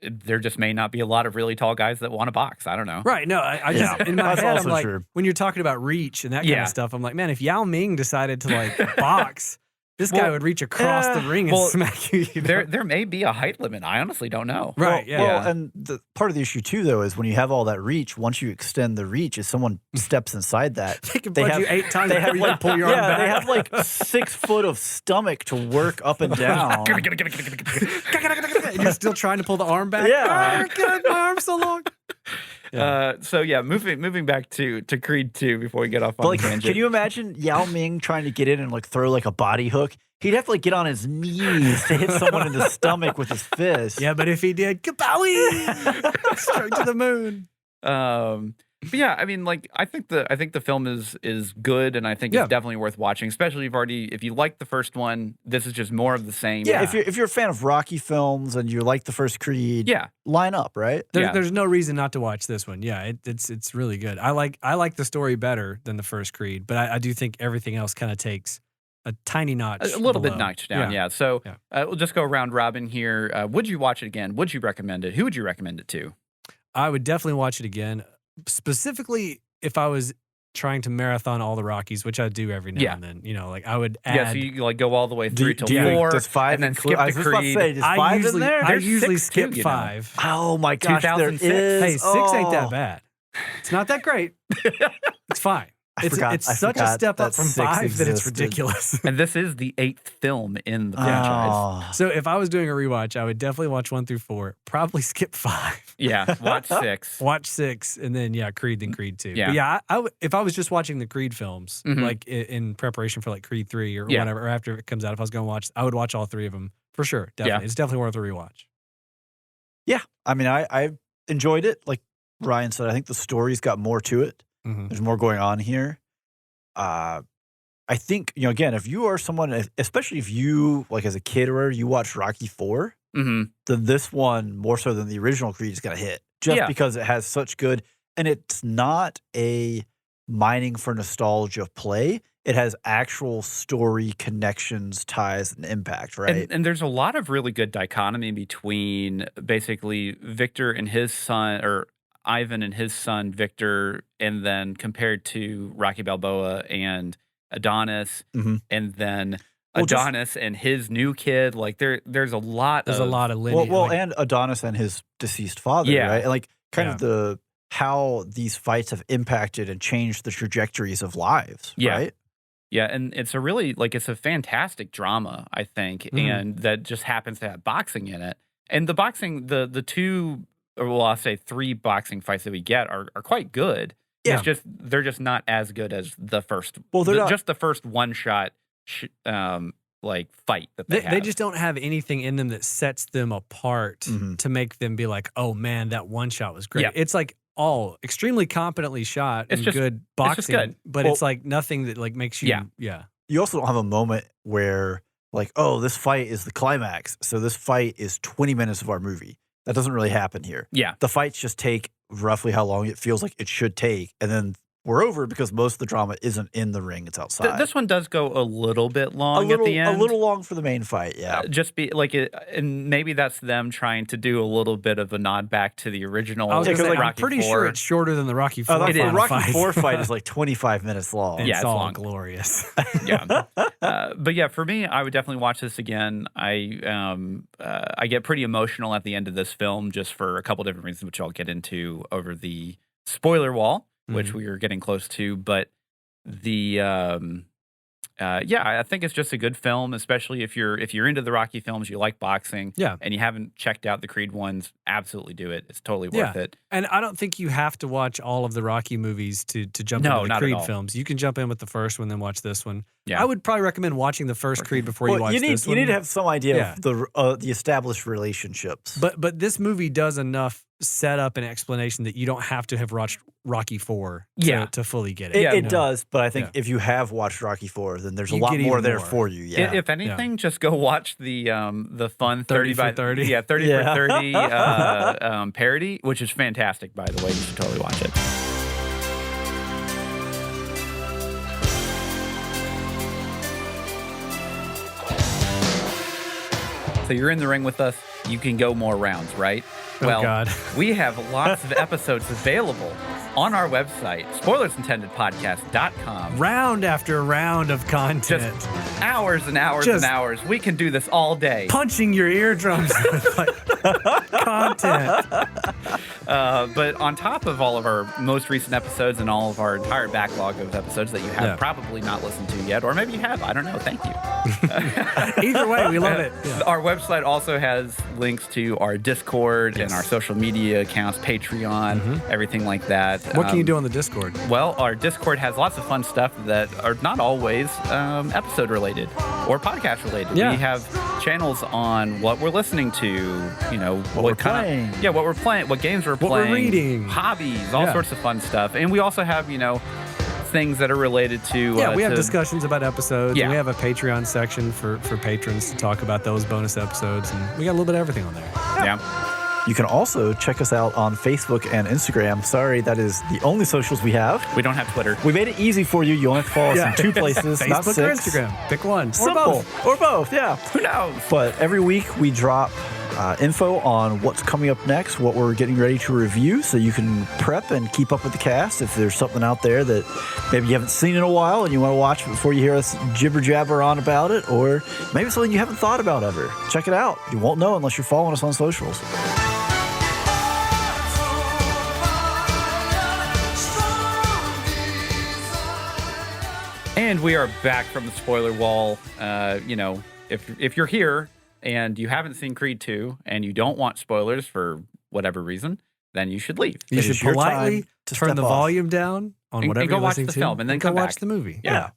there just may not be a lot of really tall guys that want to box. I don't know. Right. No, I just, in my head, I'm like, when you're talking about reach and that kind of stuff, I'm like, man, if Yao Ming decided to like box, this guy would reach across the ring and smack you. There may be a height limit. I honestly don't know. Right. Well, and the part of the issue too, though, is when you have all that reach, once you extend the reach, if someone steps inside that, they can punch you 8 times before you can pull your arm back. They have like 6 foot of stomach to work up and down. And you're still trying to pull the arm back? Yeah. Oh, God, my arm's so long. Moving back to Creed 2 before we get off on the tangent. Can you imagine Yao Ming trying to get in and like throw like a body hook? He'd have to like get on his knees to hit someone in the stomach with his fist. Yeah, but if he did, kabowie! Straight to the moon. But yeah, I mean, like I think the film is good, and I think it's definitely worth watching. Especially if you like the first one, this is just more of the same. Yeah, if you're a fan of Rocky films and you like the first Creed, line up, right? There's no reason not to watch this one. Yeah, it's really good. I like the story better than the first Creed, but I do think everything else kind of takes a tiny notch, a little bit notched down. Yeah. So we'll just go round robin here. Would you watch it again? Would you recommend it? Who would you recommend it to? I would definitely watch it again. Specifically, if I was trying to marathon all the Rockies, which I do every now and then, like I would add. Yeah, so you like go all the way through till 4, does 5 and then skip to Creed. I usually skip 5. Oh my gosh, 2006. Hey, 6 ain't that bad. It's not that great. It's fine. It's such a step up from 5 that it's ridiculous. And this is the 8th film in the franchise. So if I was doing a rewatch, I would definitely watch 1 through 4. Probably skip 5. Yeah, watch 6. Watch 6, and then Creed, then Creed 2. Yeah, but if I was just watching the Creed films, like in preparation for like Creed 3 or whatever, or after it comes out, if I was going to watch, I would watch all 3 of them for sure. Definitely, it's definitely worth a rewatch. Yeah, I mean, I enjoyed it. Like Ryan said, I think the story's got more to it. There's more going on here. I think, again, if you are someone, especially if you, like as a kid or whatever, you watch Rocky 4, then this one, more so than the original Creed, is going to hit. Just because it has such good, and it's not a mining for nostalgia play. It has actual story connections, ties, and impact, right? And there's a lot of really good dichotomy between basically Victor and his son, or Ivan and his son Victor, and then compared to Rocky Balboa and Adonis, and then Adonis and his new kid. Like there's a lot of lineage. Well, and Adonis and his deceased father, right? And like kind of how these fights have impacted and changed the trajectories of lives, right? Yeah, and it's a fantastic drama, I think, and that just happens to have boxing in it. And the boxing, the 2, or well, I'll say 3 boxing fights that we get are quite good. Yeah. It's they're just not as good as the first. Well, just the first one-shot fight that they have. They just don't have anything in them that sets them apart to make them be like, oh man, that one shot was great. Yeah. It's like all extremely competently shot and good boxing, it's just good. But it's like nothing that like makes you. Yeah. You also don't have a moment where like, oh, this fight is the climax, so this fight is 20 minutes of our movie. That doesn't really happen here. Yeah. The fights just take roughly how long it feels like it should take, and then we're over because most of the drama isn't in the ring; it's outside. This one does go a little bit long at the end. A little long for the main fight, yeah. And maybe that's them trying to do a little bit of a nod back to the original. I was gonna say, I'm pretty sure it's shorter than the Rocky 4. The Rocky 4 fight is like 25 minutes long. It's all long. Glorious. But yeah, for me, I would definitely watch this again. I get pretty emotional at the end of this film just for a couple different reasons, which I'll get into over the spoiler wall, which we are getting close to. But I think it's just a good film, especially if you're into the Rocky films, you like boxing, and you haven't checked out the Creed ones. Absolutely do it. It's totally worth it. And I don't think you have to watch all of the Rocky movies to jump into the Creed films. You can jump in with the first one, then watch this one. Yeah. I would probably recommend watching the first Creed before you watch this one. You need to have some idea of the established relationships. But this movie does enough setup and explanation that you don't have to have watched Rocky 4 to fully get it. It does, but I think if you have watched Rocky 4, then there's a lot more there for you. Yeah. If anything, just go watch the fun 30 for 30. Yeah, 30 for 30 parody, which is fantastic, by the way. You should totally watch it. So you're in the ring with us. you can go more rounds, right? Oh, Well, God. we have lots of episodes available on our website, spoilersintendedpodcast.com. Round after round of content. Just hours and hours and hours. We can do this all day. Punching your eardrums with content. But on top of all of our most recent episodes and all of our entire backlog of episodes that you have probably not listened to yet, or maybe you have, I don't know, thank you. Either way, we love it. Yeah. Our website also has links to our Discord and our social media accounts, Patreon, everything like that. What can you do on the Discord? Well, our Discord has lots of fun stuff that are not always episode related or podcast related. Yeah. We have channels on what we're listening to, you know, what we're playing. What we're playing, what games we're playing, what we're reading, hobbies, all sorts of fun stuff. And we also have, you know, things that are related to... we have discussions about episodes. Yeah. And we have a Patreon section for patrons to talk about those bonus episodes. And we got a little bit of everything on there. Yeah. You can also check us out on Facebook and Instagram. Sorry, that is the only socials we have. We don't have Twitter. We made it easy for you. You only have to follow us in 2 places, Facebook not 6. or Instagram. Pick one. Simple. Or both, yeah. Who knows? But every week we drop info on what's coming up next, what we're getting ready to review, so you can prep and keep up with the cast. If there's something out there that maybe you haven't seen in a while and you want to watch before you hear us jibber jabber on about it, or maybe something you haven't thought about ever, check it out. You won't know unless you're following us on socials. And we are back from the spoiler wall. You know, if you're here and you haven't seen Creed 2 and you don't want spoilers for whatever reason, then you should leave. You should politely turn the volume down on whatever you're listening to. And go watch the film and then come go back. watch the movie. Yeah.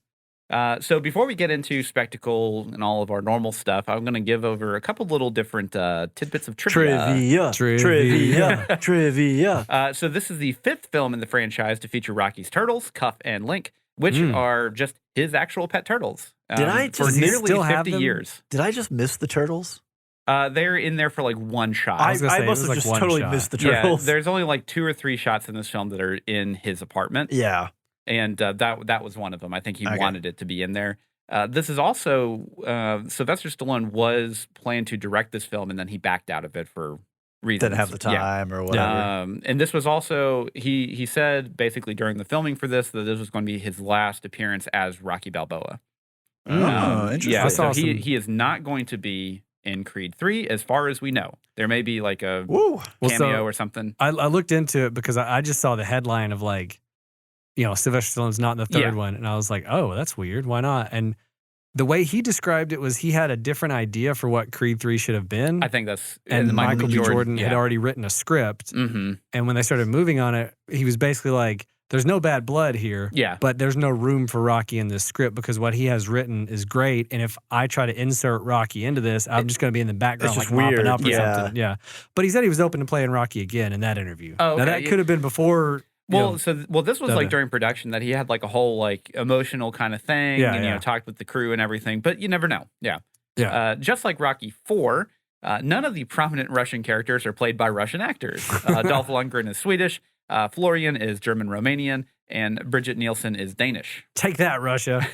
So before we get into spectacle and all of our normal stuff, I'm going to give over a couple little different tidbits of trivia. Trivia. So this is the 5th film in the franchise to feature Rocky's turtles, Cuff and Link, which are just his actual pet turtles. Did I just for nearly 50 years? Did I just miss the turtles? They're in there for like one shot. I must have just totally missed the turtles. Yeah, there's only like 2 or 3 shots in this film that are in his apartment. Yeah. And that was one of them. I think he wanted it to be in there. This is also, Sylvester Stallone was planned to direct this film, and then he backed out of it for reasons. Didn't have the time or whatever. And this was also, he said basically during the filming for this, that this was going to be his last appearance as Rocky Balboa. Interesting. Yeah, so he is not going to be in Creed 3 as far as we know. There may be like a cameo or something. I looked into it because I just saw the headline of like, you know, Sylvester Stallone's not in the third one. And I was like, oh, that's weird. Why not? And the way he described it was he had a different idea for what Creed 3 should have been. I think that's... And Michael B. Jordan had already written a script. Mm-hmm. And when they started moving on it, he was basically like, there's no bad blood here. Yeah. But there's no room for Rocky in this script because what he has written is great. And if I try to insert Rocky into this, I'm just going to be in the background like mopping up or something. Yeah. But he said he was open to playing Rocky again in that interview. Oh, okay. Now that could have been before... Well, this was like during production that he had like a whole like emotional kind of thing, and you know, talked with the crew and everything. But you never know. Yeah. Just like Rocky 4, none of the prominent Russian characters are played by Russian actors. Dolph Lundgren is Swedish, Florian is German-Romanian, and Bridget Nielsen is Danish. Take that, Russia.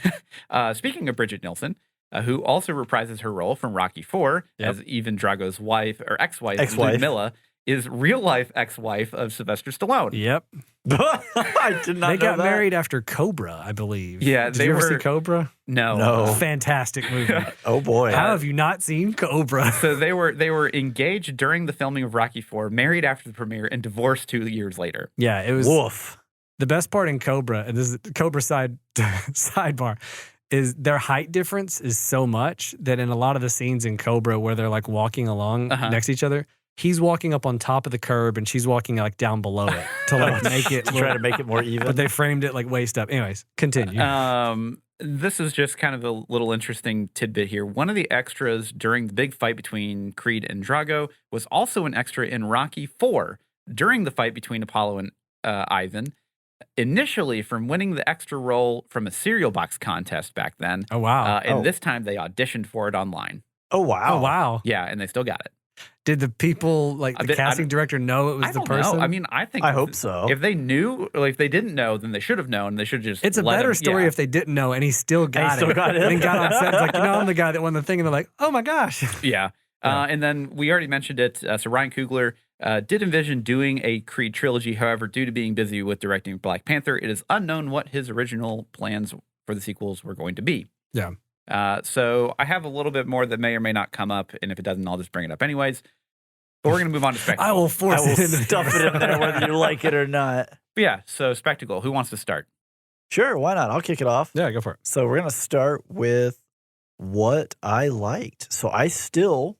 Speaking of Bridget Nielsen, who also reprises her role from Rocky 4 as Ivan Drago's wife or ex-wife. Ludmilla, is real-life ex-wife of Sylvester Stallone. Yep. I did not know They got married after Cobra, I believe. Yeah, Did you ever see Cobra? No. Fantastic movie. Oh, boy. How have you not seen Cobra? So they were engaged during the filming of Rocky 4, married after the premiere, and divorced 2 years later. Yeah, it was... Woof. The best part in Cobra, and this is Cobra sidebar, is their height difference is so much that in a lot of the scenes in Cobra where they're like walking along next to each other, he's walking up on top of the curb and she's walking like down below it to like make it try to make it more even. But they framed it like waist up. Anyways, continue. This is just kind of a little interesting tidbit here. One of the extras during the big fight between Creed and Drago was also an extra in Rocky 4 during the fight between Apollo and Ivan. Initially from winning the extra role from a cereal box contest back then. Oh, wow. And this time they auditioned for it online. Oh, wow. Oh, wow. Yeah, and they still got it. Did the people, like the casting director, know it was the person? Know. I mean, I hope so. If they knew, like if they didn't know, then they should have known. They should just. It's a better story if they didn't know and he still got it. Still got it. And got on set. It's like, I'm the guy that won the thing, and they're like, oh my gosh. Yeah. And then we already mentioned it. So Ryan Coogler did envision doing a Creed trilogy. However, due to being busy with directing Black Panther, it is unknown what his original plans for the sequels were going to be. Yeah. So I have a little bit more that may or may not come up, and if it doesn't, I'll just bring it up anyways. But we're going to move on to Spectacle. I will stuff it in there whether you like it or not. But yeah, so Spectacle. Who wants to start? Sure, why not? I'll kick it off. Yeah, go for it. So we're going to start with what I liked. So I still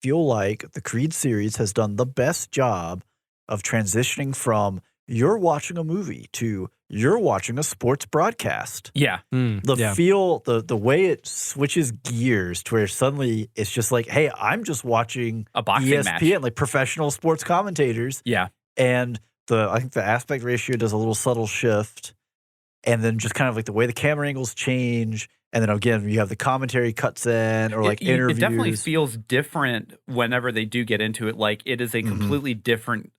feel like the Creed series has done the best job of transitioning from you're watching a movie to you're watching a sports broadcast. Yeah. The way it switches gears to where suddenly it's just like, hey, I'm just watching a boxing ESPN, match. like professional sports commentators. Yeah. And I think the aspect ratio does a little subtle shift. And then just kind of like the way the camera angles change. And then again, you have the commentary cuts in or like interviews. It definitely feels different whenever they do get into it. Like it is a completely different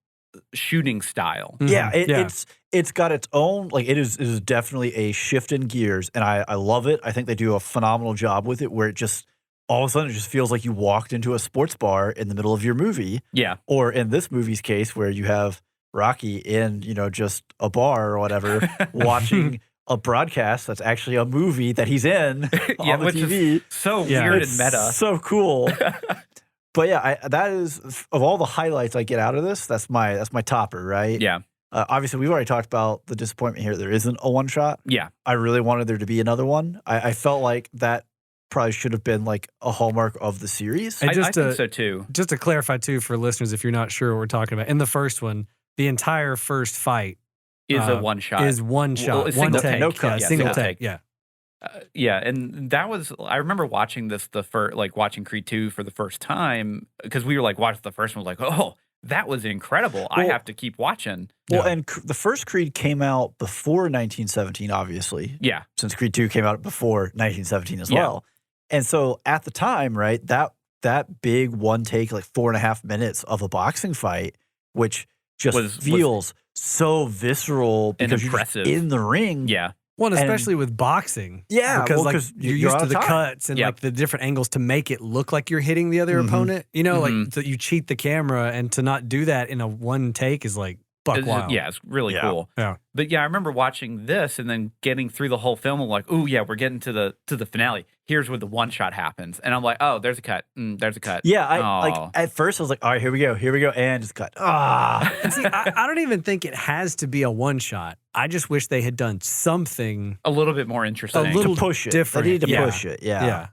shooting style. Yeah, it's got its own, like it is definitely a shift in gears. And I love it. I think they do a phenomenal job with it where it just all of a sudden it just feels like you walked into a sports bar in the middle of your movie. Yeah. Or in this movie's case where you have Rocky in, just a bar or whatever, watching a broadcast that's actually a movie that he's in on the TV. Is so weird and meta. So cool. But yeah, that is, of all the highlights I get out of this, that's my topper, right? Yeah. Obviously, we've already talked about the disappointment here. There isn't a one shot. Yeah. I really wanted there to be another one. I felt like that probably should have been like a hallmark of the series. And I think so too. Just to clarify too for listeners, if you're not sure what we're talking about, in the first one, the entire first fight is a one shot. Is one shot. Well, one take. No cut. Yeah, single take. Yeah. Yeah, and that was, I remember watching this, watching Creed 2 for the first time, because we were like, watched the first one, like, oh, that was incredible. I have to keep watching. Well, and the first Creed came out before 1917, obviously. Yeah. Since Creed 2 came out before 1917 as well. And so at the time, right, that big one take, like 4.5 minutes of a boxing fight, which just feels so visceral because and impressive. You're in the ring. Yeah. Well, and especially with boxing. Yeah. Because you're used to the cuts and like the different angles to make it look like you're hitting the other opponent. Like so you cheat the camera, and to not do that in a one take is like buck wild. Yeah, it's really cool. Yeah. But yeah, I remember watching this and then getting through the whole film. I'm like, oh yeah, we're getting to the finale. Here's where the one shot happens, and I'm like, oh, there's a cut. There's a cut. Yeah, like at first I was like, all right, here we go, and just cut. And see, I don't even think it has to be a one shot. I just wish they had done something a little bit more interesting, a little to push it. different. They need to push it. Yeah.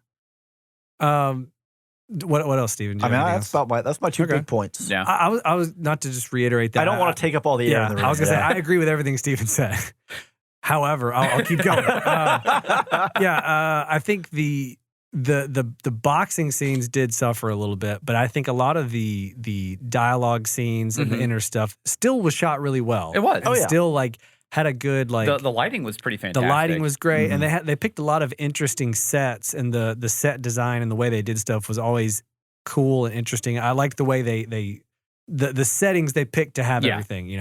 What else, Steven? I mean, that's my two big points. Yeah. I was not to just reiterate that. I don't want to take up all the air in the room. I was gonna say I agree with everything Steven said. However, I'll keep going. I think the boxing scenes did suffer a little bit, but I think a lot of the dialogue scenes and the inner stuff still was shot really well. It was. And still like had a good like the lighting was pretty fantastic. The lighting was great, and they picked a lot of interesting sets, and the set design and the way they did stuff was always cool and interesting. I liked the way the settings they picked to have everything.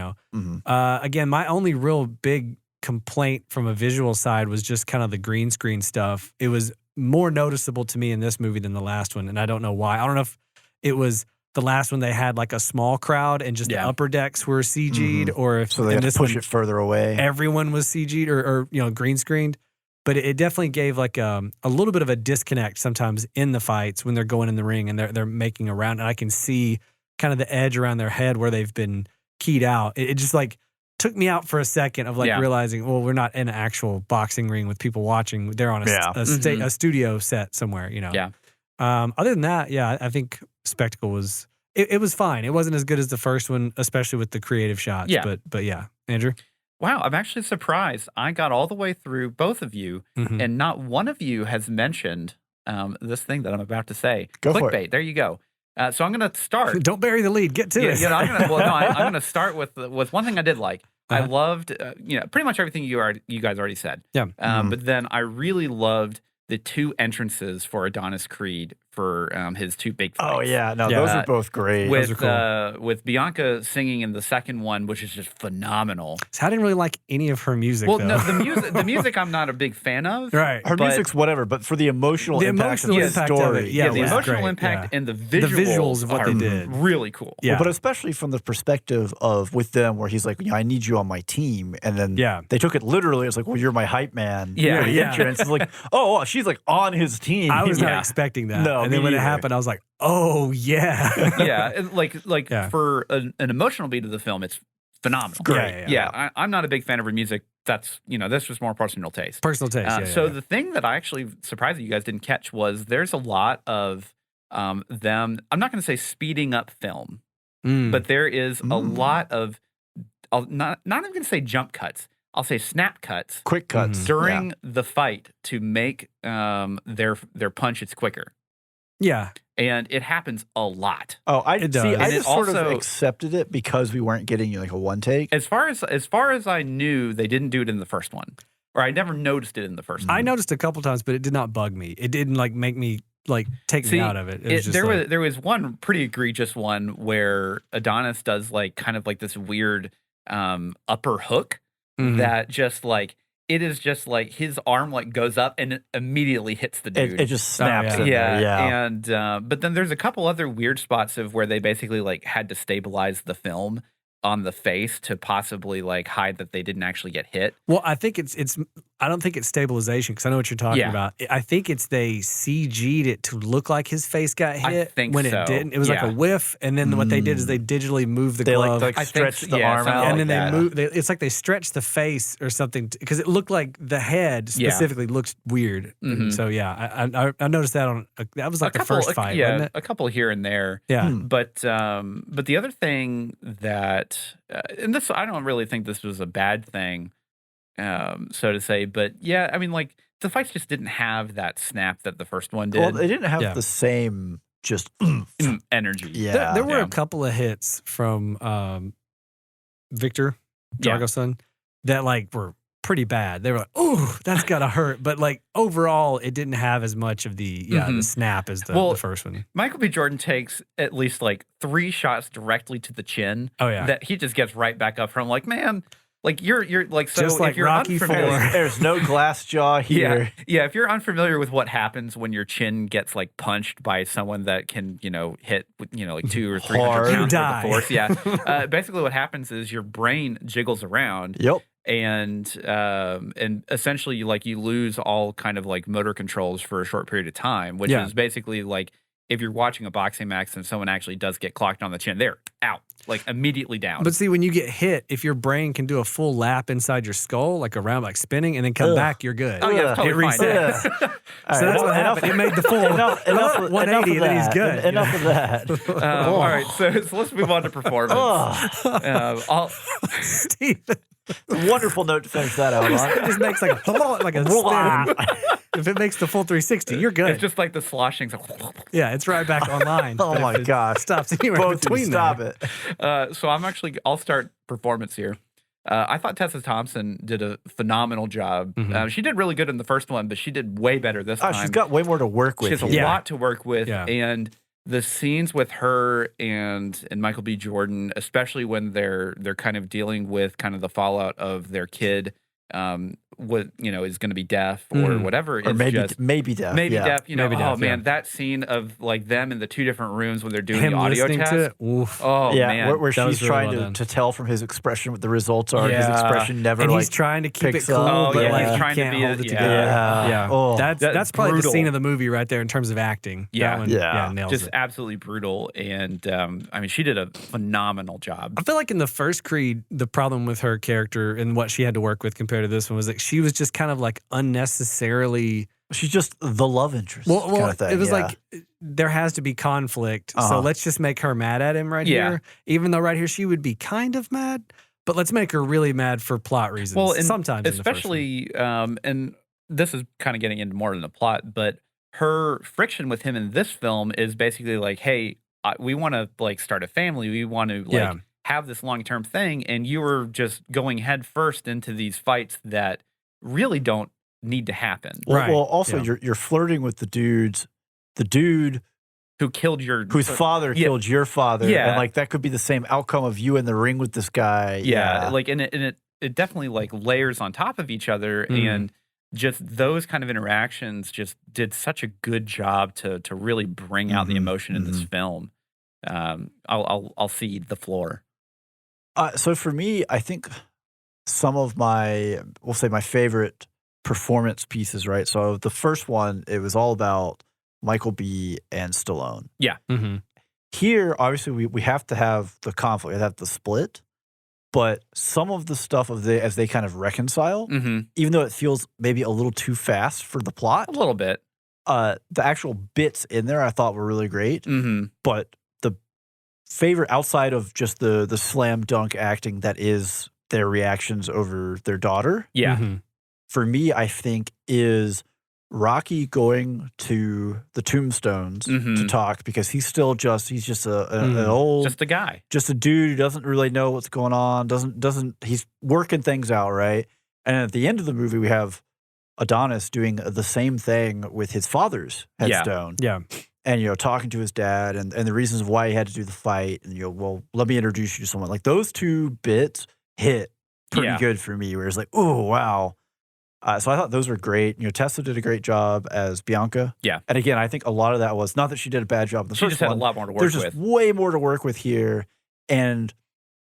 Again, my only real big complaint from a visual side was just kind of the green screen stuff. It was more noticeable to me in this movie than the last one, and I don't know why. I don't know if it was the last one they had like a small crowd and just the upper decks were CG'd, or if so they had to push it further away. Everyone was CG'd or green screened. But it definitely gave like a little bit of a disconnect sometimes in the fights when they're going in the ring and they're making a round, and I can see kind of the edge around their head where they've been keyed out. It just like took me out for a second of like realizing, well, we're not in an actual boxing ring with people watching. They're on a studio set somewhere, Yeah. Other than that, I think Spectacle was it was fine. It wasn't as good as the first one, especially with the creative shots. Yeah. But yeah, Andrew. Wow, I'm actually surprised. I got all the way through both of you, and not one of you has mentioned this thing that I'm about to say. Go Clickbait. For it. There you go. So I'm going to start. Don't bury the lead. Get to it. I'm going to start with one thing I did like. I loved, pretty much everything you guys already said. Yeah. But then I really loved the 2 entrances for Adonis Creed for his 2 big fights. Oh yeah, no, those are both great. With those are cool. With Bianca singing in the second one, which is just phenomenal. So I didn't really like any of her music. Well, though. no, the music I'm not a big fan of. Right, her music's whatever, but for the emotional impact of the story, the emotional impact and the visuals of what they did, really cool. Yeah, well, but especially from the perspective of with them, where he's like, I need you on my team, and then they took it literally. It's like, well, you're my hype man. Yeah, for the entrance. It's like, oh, she's like on his team. I was not expecting that. No, and then when it happened, I was like, oh yeah, yeah. Like for an emotional beat of the film, it's phenomenal. Great. I'm not a big fan of her music. That's this was more personal taste. So the thing that I actually surprised that you guys didn't catch was there's a lot of them. I'm not going to say speeding up film, but there is a lot of not even going to say jump cuts. I'll say snap cuts, quick cuts during the fight to make their punches quicker. Yeah. And it happens a lot. Oh, I does. see. I just sort of accepted it because we weren't getting like a one take. As far as I knew, they didn't do it in the first one, or I never noticed it in the first one. I noticed a couple times, but it did not bug me. It didn't make me take me out of it. There was one pretty egregious one where Adonis does kind of this weird upper hook that just it is just his arm goes up and it immediately hits the dude. It just snaps. And but then there's a couple other weird spots of where they basically had to stabilize the film on the face to possibly hide that they didn't actually get hit. Well, I think it's I don't think it's stabilization because I know what you're talking about. I think it's they CG'd it to look like his face got hit I think when so. it didn't. It was like a whiff, and then what they did is they digitally moved the glove. They stretched the arm out, and then they moved. It's like they stretched the face or something because it looked like the head specifically looks weird. So I noticed that on that was the first fight. Wasn't it? A couple here and there. Yeah, but the other thing that and this I don't really think this was a bad thing. So to say, but yeah, I mean, the fights just didn't have that snap that the first one did. Well, they didn't have the same just energy. Yeah, there were a couple of hits from Victor Drago's son that were pretty bad. They were like, "Ooh, that's gotta hurt," but overall, it didn't have as much of the the snap as the first one. Michael B. Jordan takes at least 3 shots directly to the chin. Oh yeah, that he just gets right back up from. Man. You're so just like if you're Rocky unfamiliar, there's no glass jaw here. Yeah. If you're unfamiliar with what happens when your chin gets punched by someone that can hit with 200 or 300 pounds worth of force, basically what happens is your brain jiggles around. Yep. And essentially you lose all kind of motor controls for a short period of time, which is basically if you're watching a boxing match and someone actually does get clocked on the chin, they're out, immediately down. But see, when you get hit, if your brain can do a full lap inside your skull, around, spinning, and then come back, you're good. Oh, yeah, totally it resets. So that's what happened. It made the full 180, and then he's good. Enough of that. All right, so let's move on to performance. Steve. Wonderful note to finish that out on. It just makes a spin. If it makes the full 360, you're good. It's just the sloshing. Yeah, it's right back online. Oh my gosh. Stops anywhere between stop it. So I'll start performance here. I thought Tessa Thompson did a phenomenal job. She did really good in the first one, but she did way better this time. She's got way more to work with. She has a lot to work with. Yeah. And the scenes with her and Michael B. Jordan, especially when they're kind of dealing with kind of the fallout of their kid, is going to be deaf or whatever, or maybe deaf. Maybe deaf. Maybe deaf, man, that scene of them in the 2 different rooms when they're doing the audio test. Man, where she's really trying to tell from his expression what the results are. His expression never. And he's trying to keep it cool, but he's trying to hold it together. Oh, that's probably the scene of the movie right there in terms of acting. Nails just it. absolutely brutal. And I mean, she did a phenomenal job. I feel like in the first Creed, the problem with her character and what she had to work with compared to this one was that she was just kind of unnecessarily. She's just the love interest. Well, kind of thing. It was there has to be conflict, so let's just make her mad at him here. Even though right here she would be kind of mad, but let's make her really mad for plot reasons. Well, and sometimes especially, and this is kind of getting into more than the plot, but her friction with him in this film is basically hey, we want to start a family, we want to have this long-term thing, and you were just going head first into these fights that really don't need to happen. Well, also you're flirting with the dude who killed whose father killed your father. Yeah. And like that could be the same outcome of you in the ring with this guy. Yeah. Like, and it definitely like layers on top of each other. And just those kind of interactions just did such a good job to really bring out the emotion in this film. I'll cede the floor. So for me, I think some of we'll say my favorite performance pieces, right? So the first one, it was all about Michael B. and Stallone. Yeah. Here, obviously, we have to have the conflict, we have the split, but some of the stuff as they kind of reconcile, even though it feels maybe a little too fast for the plot. A little bit. The actual bits in there I thought were really great, but the favorite outside of just the slam dunk acting that is their reactions over their daughter. Yeah. For me, I think is Rocky going to the tombstones to talk because he's just an old, just a guy, just a dude who doesn't really know what's going on. He's working things out, right? And at the end of the movie, we have Adonis doing the same thing with his father's headstone. Yeah. And, talking to his dad and the reasons why he had to do the fight. And, well, let me introduce you to someone. Like those two bits hit pretty good for me, where it's like, oh, wow. So I thought those were great. Tessa did a great job as Bianca. Yeah. And again, I think a lot of that was not that she did a bad job in the she first just had one. a lot more to work There's with. just way more to work with here. And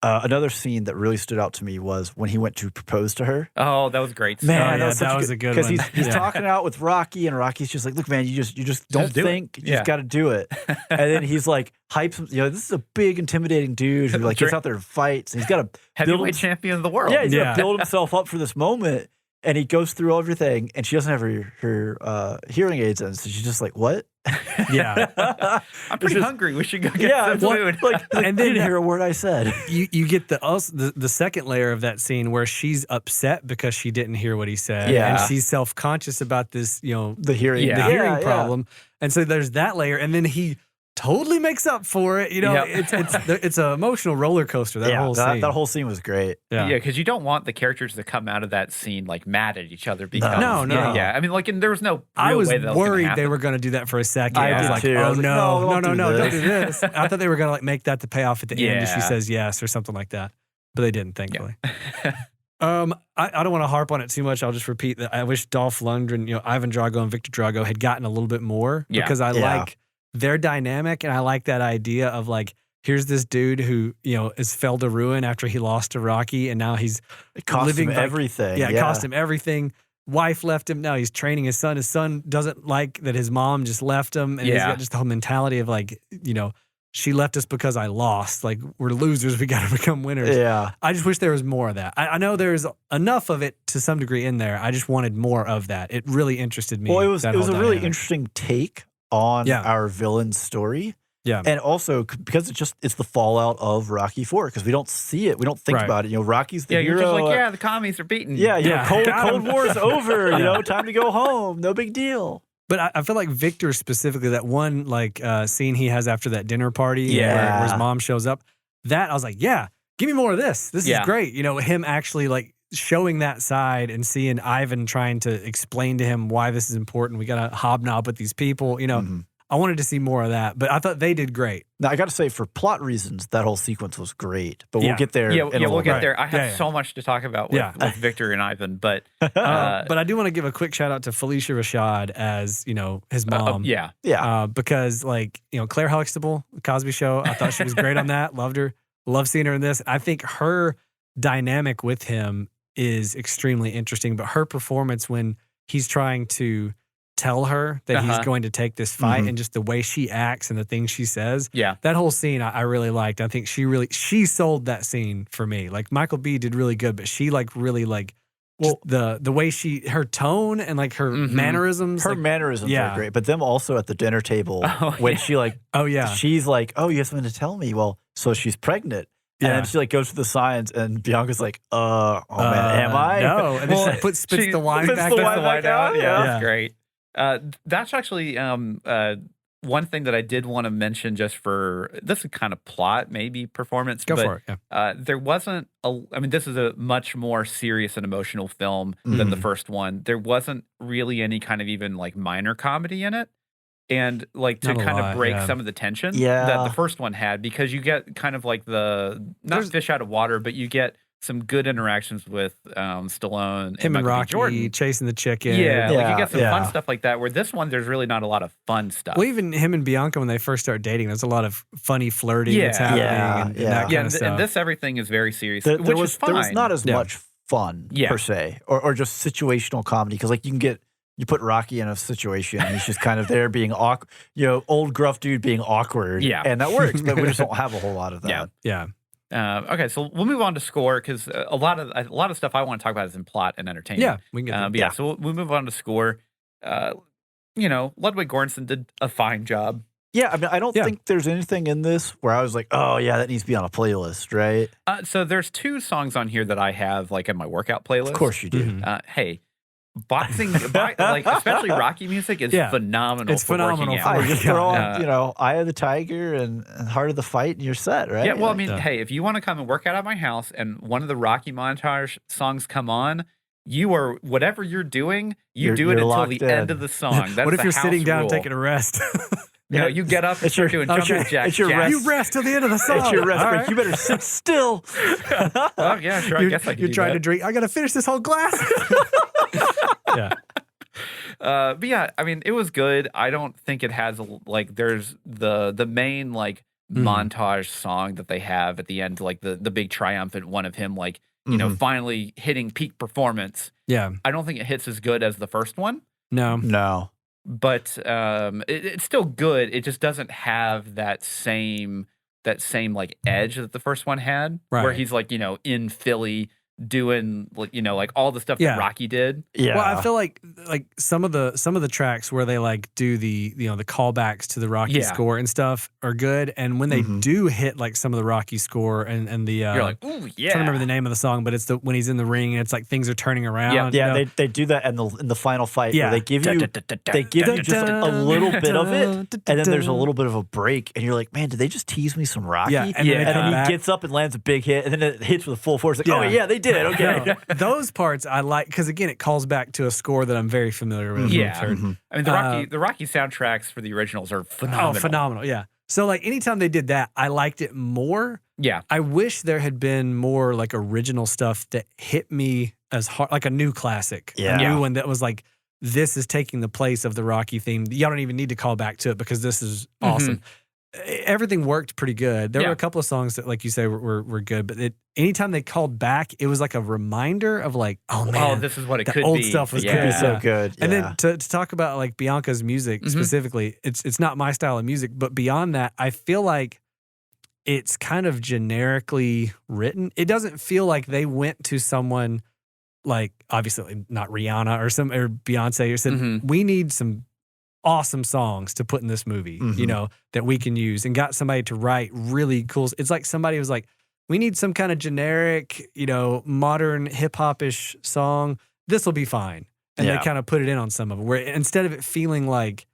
another scene that really stood out to me was when he went to propose to her. Oh, that was great. Man, that was a good one. Because he's talking out with Rocky, and Rocky's just like, look, man, you just don't think. You just got to do it. And then he's like, hypes him. This is a big, intimidating dude who like gets out there and fights. And he's got to heavyweight champion of the world. Yeah, he's got to build himself up for this moment. And he goes through everything, and she doesn't have her hearing aids in, so she's just like, "What?" Yeah, I'm pretty hungry. We should go get some food. And then hear a word I said. You get the second layer of that scene where she's upset because she didn't hear what he said, and she's self-conscious about this, the hearing, problem, and so there's that layer, and then he totally makes up for it. It's an emotional roller coaster. That whole scene was great. Yeah, because you don't want the characters to come out of that scene like mad at each other because no. I mean, like, and there was no. I was way that worried was they were going to do that for a second. I was like, too. oh no, don't do this. I thought they were going to like make that the payoff at the end if she says yes or something like that, but they didn't, thankfully. I don't want to harp on it too much. I'll just repeat that I wish Dolph Lundgren, Ivan Drago and Victor Drago had gotten a little bit more because I like their dynamic, and I like that idea of like, here's this dude who is fell to ruin after he lost to Rocky, and now he's living everything. It cost him everything. Wife left him. Now he's training his son. His son doesn't like that his mom just left him, and he's got just the whole mentality of like, she left us because I lost. Like, we're losers. We got to become winners. Yeah. I just wish there was more of that. I know there's enough of it to some degree in there. I just wanted more of that. It really interested me. Well, it was a really interesting take on our villain's story. Yeah. And also because it's the fallout of Rocky IV, because we don't see it. We don't think about it. Rocky's the hero. You're just like, the commies are beaten. Cold War's over. Time to go home. No big deal. But I feel like Victor specifically, that one scene he has after that dinner party where his mom shows up, that I was like, give me more of this. This is great. Him actually like showing that side and seeing Ivan trying to explain to him why this is important. We got to hobnob with these people. I wanted to see more of that, but I thought they did great. Now, I got to say, for plot reasons, that whole sequence was great. But we'll get there. We'll get there. I have so much to talk about with Victor and Ivan, but but I do want to give a quick shout out to Felicia Rashad as his mom. Because Claire Huxtable, Cosby Show, I thought she was great on that. Loved her. Love seeing her in this. I think her dynamic with him is extremely interesting. But her performance when he's trying to tell her that he's going to take this fight and just the way she acts and the things she says. Yeah. That whole scene I really liked. I think she sold that scene for me. Like, Michael B did really good, but she really the way her tone and like her mannerisms. Her mannerisms are great. But them also at the dinner table when she she's like, oh, you have something to tell me. Well, so she's pregnant. And then she goes to the signs, and Bianca's like, man, am I? No. And then she spits the wine back out. Yeah, that's great. That's actually one thing that I did want to mention just for this is kind of plot, maybe performance. Go for it. Yeah. There wasn't I mean, this is a much more serious and emotional film than the first one. There wasn't really any kind of even like minor comedy in it. And like to kind of break some of the tension that the first one had, because you get kind of like not fish out of water, but you get some good interactions with Stallone him and Rocky Jordan chasing the chicken. Yeah, like you get some fun stuff like that. Where this one, there's really not a lot of fun stuff. Well, even him and Bianca when they first start dating, there's a lot of funny flirting that's happening and that kind of stuff. And this everything is very serious, which is fine. There was not as much fun per se, or just situational comedy, because like you put Rocky in a situation, and he's just kind of there being awkward, old gruff dude being awkward, and that works. But we just don't have a whole lot of that. Yeah. Okay, so we'll move on to score, because a lot of stuff I want to talk about is in plot and entertainment. Yeah, we can get so we'll move on to score. Ludwig Göransson did a fine job. Yeah, I mean, I don't think there's anything in this where I was like, oh yeah, that needs to be on a playlist, right? So there's 2 songs on here that I have like in my workout playlist. Of course you do. Hey. Boxing, like especially Rocky music, is phenomenal. It's phenomenal. You just throw on, Eye of the Tiger and Heart of the Fight, and you're set, right? Yeah. Well, I mean, hey, if you want to come and work out at my house, and one of the Rocky montage songs come on, whatever you're doing, you do it until the end of the song. That's what if you're sitting down rule. taking a rest? You get up and start doing jumping jacks. It's your rest. You rest till the end of the song. It's your rest break. You better sit still. Oh yeah, sure. I guess I can. You're trying to drink. I got to finish this whole glass. But yeah, I mean, it was good. I don't think it has like there's the main like montage song that they have at the end, like the big triumphant one of him, like finally hitting peak performance. Yeah, I don't think it hits as good as the first one. No. But it's still good. It just doesn't have that same like edge that the first one had, where he's like in Philly doing like all the stuff that Rocky did. Yeah. Well, I feel like some of the tracks where they like do the the callbacks to the Rocky score and stuff are good, and when they do hit like some of the Rocky score and the you're like, ooh, yeah. I can't remember the name of the song, but it's when he's in the ring and it's like things are turning around. Yeah, they do that in the final fight. Yeah, where they give you just a little bit of it, and then there's a little bit of a break, and you're like, man, did they just tease me some Rocky? Yeah, and then he gets up and lands a big hit, and then it hits with a full force. Like, oh yeah, they did. Okay. Those parts I like, because again, it calls back to a score that I'm very familiar with. Yeah, I mean the Rocky soundtracks for the originals are phenomenal. Oh, phenomenal! Yeah. So like anytime they did that, I liked it more. Yeah. I wish there had been more like original stuff that hit me as hard, like a new classic, a new one that was like, this is taking the place of the Rocky theme. Y'all don't even need to call back to it because this is awesome. Everything worked pretty good. There were a couple of songs that, like you say, were good, but anytime they called back, it was like a reminder of like, oh man, this is what it could be. Old stuff was could be so good. And then to talk about like Bianca's music specifically, it's not my style of music, but beyond that, I feel like it's kind of generically written. It doesn't feel like they went to someone like, obviously not Rihanna or Beyonce, or said, we need some awesome songs to put in this movie, that we can use, and got somebody to write really cool. It's like somebody was like, we need some kind of generic, modern hip hop-ish song. This will be fine. And they kind of put it in on some of it, where instead of it feeling like,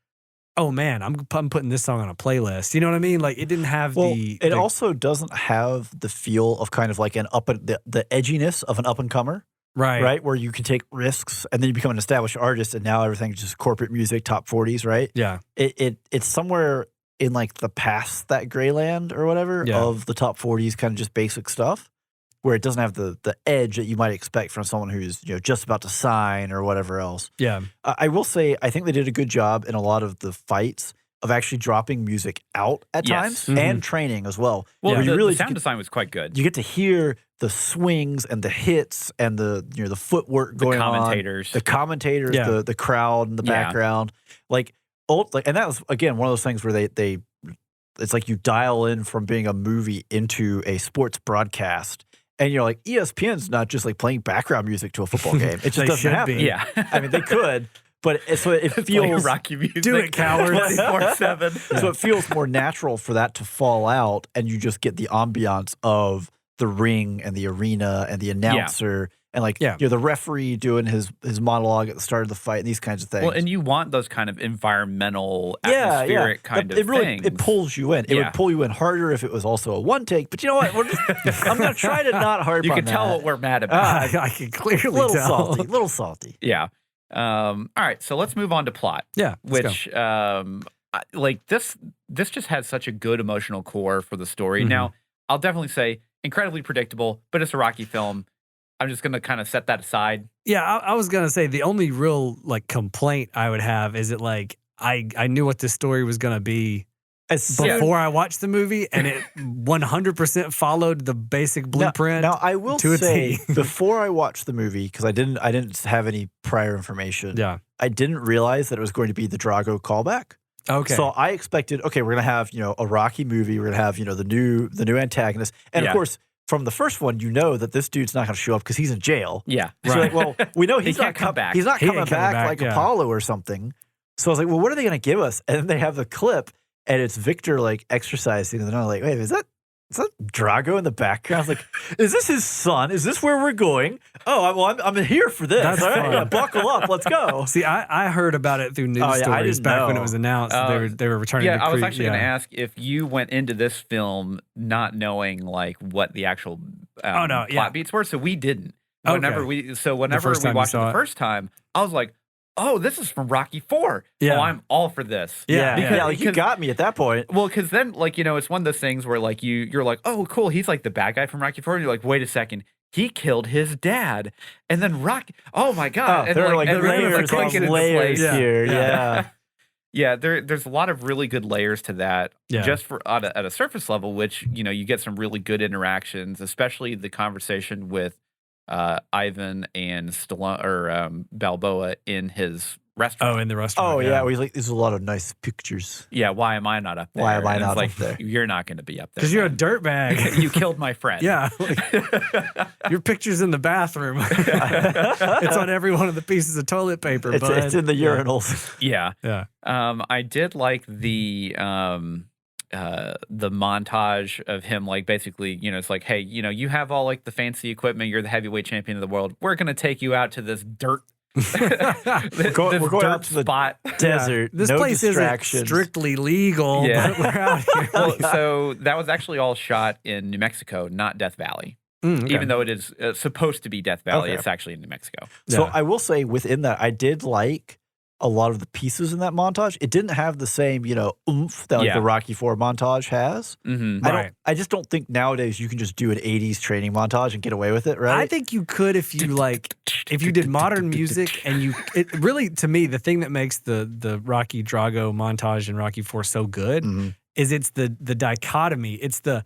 oh man, I'm putting this song on a playlist. You know what I mean? Like it didn't have It also doesn't have the feel of kind of like the edginess of an up and comer. Right. Where you can take risks and then you become an established artist, and now everything's just corporate music, top 40s, right? Yeah. It's somewhere in like the past that gray land or whatever of the top 40s, kind of just basic stuff, where it doesn't have the edge that you might expect from someone who's just about to sign or whatever else. Yeah. I will say, I think they did a good job in a lot of the fights of actually dropping music out at times and training as well. Well, the sound design was quite good. You get to hear the swings and the hits and the footwork going on. The commentators, the crowd in the background. And that was, again, one of those things where they it's like you dial in from being a movie into a sports broadcast. And you're like, ESPN's not just like playing background music to a football game. It just doesn't happen. Yeah. I mean, they could. But it feels Rocky music. Do it, coward. 24/7. So it feels more natural for that to fall out, and you just get the ambiance of the ring and the arena and the announcer and like the referee doing his monologue at the start of the fight and these kinds of things. Well, and you want those kind of environmental, atmospheric kind of things. It pulls you in. It would pull you in harder if it was also a one take. But you know what? I'm going to try to not harp on that. You can tell what we're mad about. I can clearly tell. Little salty. Yeah. All right. So let's move on to plot. Yeah. Which, like this just has such a good emotional core for the story. Now, I'll definitely say incredibly predictable, but it's a Rocky film. I'm just going to kind of set that aside. Yeah, I was going to say the only real like complaint I would have is that like I knew what this story was going to be before I watched the movie, and it 100% followed the basic blueprint. Now I will say before I watched the movie, because I didn't have any prior information. Yeah, I didn't realize that it was going to be the Drago callback. Okay. So I expected, we're going to have, a Rocky movie. We're going to have, the new antagonist. And of course, from the first one, you know that this dude's not going to show up because he's in jail. Yeah. So right. well, we know he's not come back. He's not coming back like Apollo or something. So I was like, well, what are they going to give us? And then they have the clip, and it's Victor like exercising. And then I'm like, wait, is that Drago in the background? I was like, is this his son? Is this where we're going? Oh, well, I'm here for this. That's all right, fun. buckle up. Let's go. See, I heard about it through news stories back when it was announced. They were returning to I was actually going to ask if you went into this film not knowing like what the actual plot beats were. So we didn't. Whenever we watched it the first time, I was like, oh, this is from Rocky IV. Yeah. Oh, I'm all for this. Because you got me at that point. Well, because then, like, it's one of those things where, like, you're like, oh, cool, he's like the bad guy from Rocky IV. And you're like, wait a second, he killed his dad. And then Rocky, oh my God. And there are like layers here. Yeah, there's a lot of really good layers to that. Just at a surface level, which, you get some really good interactions, especially the conversation with Ivan and Stallone or Balboa in his restaurant. Oh, in the restaurant. Oh, yeah. He's like, there's a lot of nice pictures. Yeah, why am I not up there? Why am I not up there? You're not going to be up there. Because you're a dirtbag. You killed my friend. Yeah. Your picture's in the bathroom. It's on every one of the pieces of toilet paper. It's in the urinals. Yeah. I did like the montage of him, like, basically, it's like, hey, you have all like the fancy equipment, you're the heavyweight champion of the world, we're gonna take you out to this dirt we're going out to the spot desert. This place isn't strictly legal, but we're out here. Well, so that was actually all shot in New Mexico, not Death Valley. Even though it is supposed to be Death Valley, it's actually in New Mexico. So I will say within that, I did like a lot of the pieces in that montage. It didn't have the same, oomph that like the Rocky IV montage has. I just don't think nowadays you can just do an 80s training montage and get away with it, right? I think you could if you did modern music and it really, to me, the thing that makes the Rocky Drago montage and Rocky IV so good is it's the dichotomy. It's the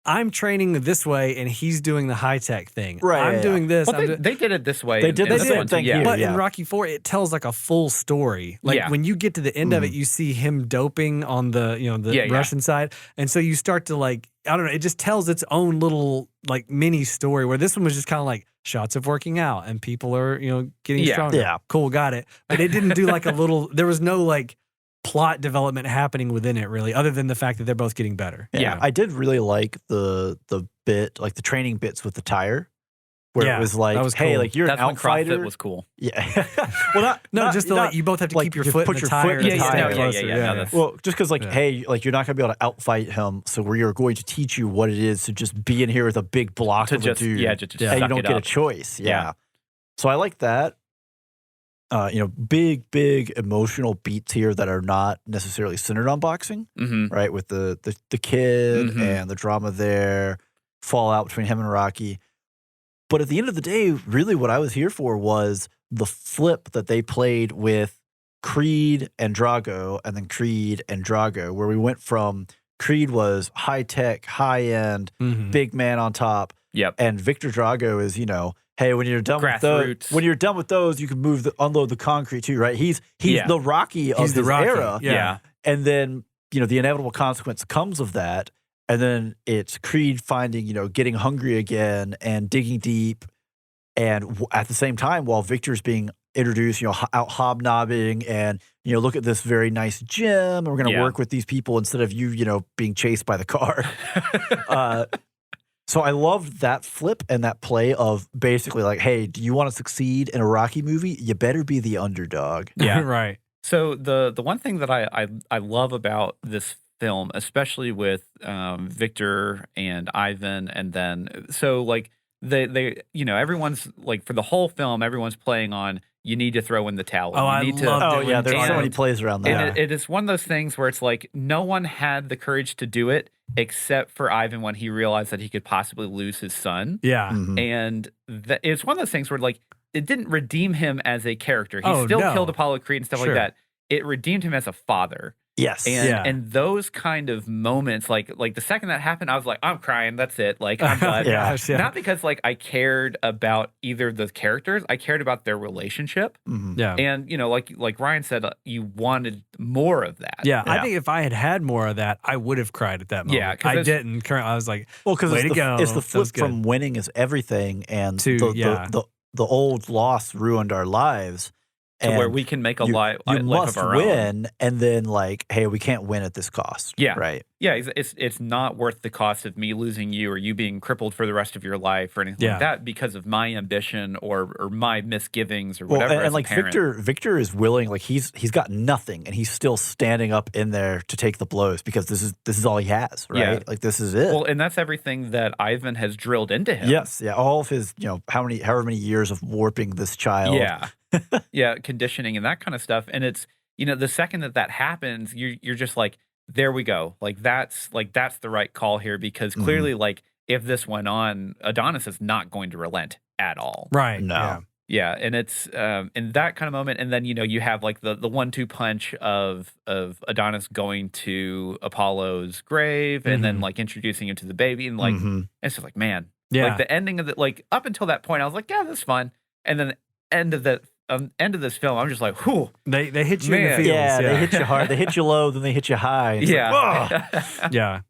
I'm training this way, and he's doing the high-tech thing. Right, I'm doing this. Well, they did it this way. They did the same thing here. But in Rocky IV, it tells like a full story. Like when you get to the end of it, you see him doping on the Russian side, and so you start to like, I don't know, it just tells its own little like mini story. Where this one was just kind of like shots of working out, and people are getting stronger. Yeah, cool, got it. But it didn't do like a little. There was no like plot development happening within it, really, other than the fact that they're both getting better. Yeah, I did really like the bit, like the training bits with the tire, where it was like, hey, like you're an outfighter. That's when CrossFit was cool. Yeah. Well, like you both have to keep your foot in the tire. Yeah. Well, just because like, hey, like you're not gonna be able to outfight him, so we are going to teach you what it is to just be in here with a big block of a dude. Just and you don't get a choice. Yeah. So I like that. Big emotional beats here that are not necessarily centered on boxing, right? With the kid and the drama there, fallout between him and Rocky. But at the end of the day, really what I was here for was the flip that they played with Creed and Drago, and then Creed and Drago, where we went from Creed was high tech, high end, big man on top. Yep. And Victor Drago is, hey, when you're done with those, you can unload the concrete too, right? He's the Rocky of his era. Yeah. And then, the inevitable consequence comes of that. And then it's Creed finding, getting hungry again and digging deep. And at the same time, while Victor's being introduced, out hobnobbing and, look at this very nice gym, and we're going to work with these people instead of you, being chased by the car. So I loved that flip and that play of basically like, hey, do you want to succeed in a Rocky movie? You better be the underdog. Yeah, right. So the one thing that I love about this film, especially with Victor and Ivan, and then so like they everyone's like for the whole film, everyone's playing on you need to throw in the towel. Oh, you need to. loved Oh it yeah, when there's so Drago- many plays around that. And it is one of those things where it's like no one had the courage to do it except for Ivan when he realized that he could possibly lose his son. Yeah. Mhm. And it's one of those things where like it didn't redeem him as a character. He Oh, still no. killed Apollo Creed and stuff like Sure. that. It redeemed him as a father. Yes. And Yeah. and those kind of moments, like the second that happened, I was like, I'm crying. That's it. Like I'm done. Yeah. Yeah. Not because like I cared about either of the characters. I cared about their relationship. Mhm. Yeah. And like Ryan said, you wanted more of that. Yeah, I Yeah. think if I had more of that, I would have cried at that moment. Yeah, 'cause I it's- didn't. I was like, Well, because way it's to go. it's the That was flip from winning is everything, and To- the old loss ruined our lives. To where And we can make a you, life you of must our own. win, and then like, hey, we can't win at this cost. Yeah. Right. Yeah, it's not worth the cost of me losing you or you being crippled for the rest of your life or anything Yeah. like that because of my ambition or my misgivings or Well, whatever. and as a like parent. Victor is willing, like he's got nothing, and he's still standing up in there to take the blows because this is all he has, right? Yeah. Like this is it. Well, and that's everything that Ivan has drilled into him. Yes, yeah, all of his, however many years of warping this child. Yeah. Yeah, conditioning and that kind of stuff. And it's, the second that happens, you're just like, there we go. That's the right call here because Mm-hmm. clearly, like, if this went on, Adonis is not going to relent at all. right. No. Yeah. Yeah, and it's in that kind of moment, and then you have like the 1-2 punch of Adonis going to Apollo's grave, and then Mhm. like introducing him to the baby, and like Mhm. it's just like man, Yeah. like the ending of it, like up until that point, I was like, yeah, that's fun, and then end of this film, I'm just like, whew, They hit you in the Man. feels. Yeah, they hit you hard. They hit you low, then they hit you high. It's like, yeah, Yeah.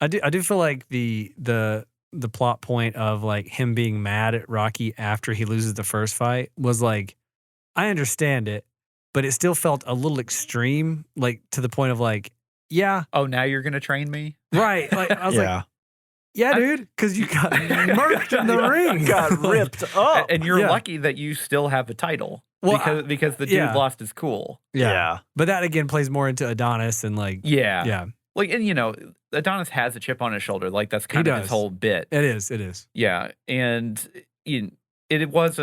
I do feel like the plot point of like him being mad at Rocky after he loses the first fight was like, I understand it, but it still felt a little extreme, like to the point of like, yeah, oh, now you're gonna train me? right. Like I was like, yeah, yeah, dude, because you got murked in the ring. got ripped up. And you're Yeah. lucky that you still have a title Well, because the dude yeah. lost his cool. Yeah. But that again plays more into Adonis and like, Yeah, yeah, like, and Adonis has a chip on his shoulder. Like that's kind He of his does. whole bit. it is. Yeah, and it was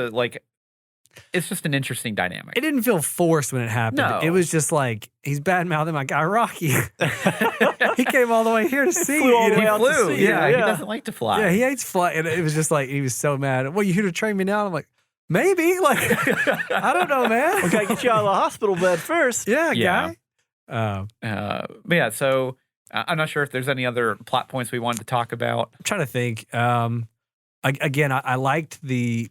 it's just an interesting dynamic. It didn't feel forced when it happened. No. It was just like, he's bad mouthing my guy Rocky. He came all the way here to see flew all you the way know? out to Flew. see you, Yeah, he yeah. doesn't like to fly. Yeah, he hates flight. And it was just like, he was so mad. Well, you here to train me now? I'm like, maybe. Like, I don't know, man. We gotta get you out of the hospital bed first. Yeah, Yeah. guy. But yeah, so I'm not sure if there's any other plot points we wanted to talk about. I'm trying to think. I liked the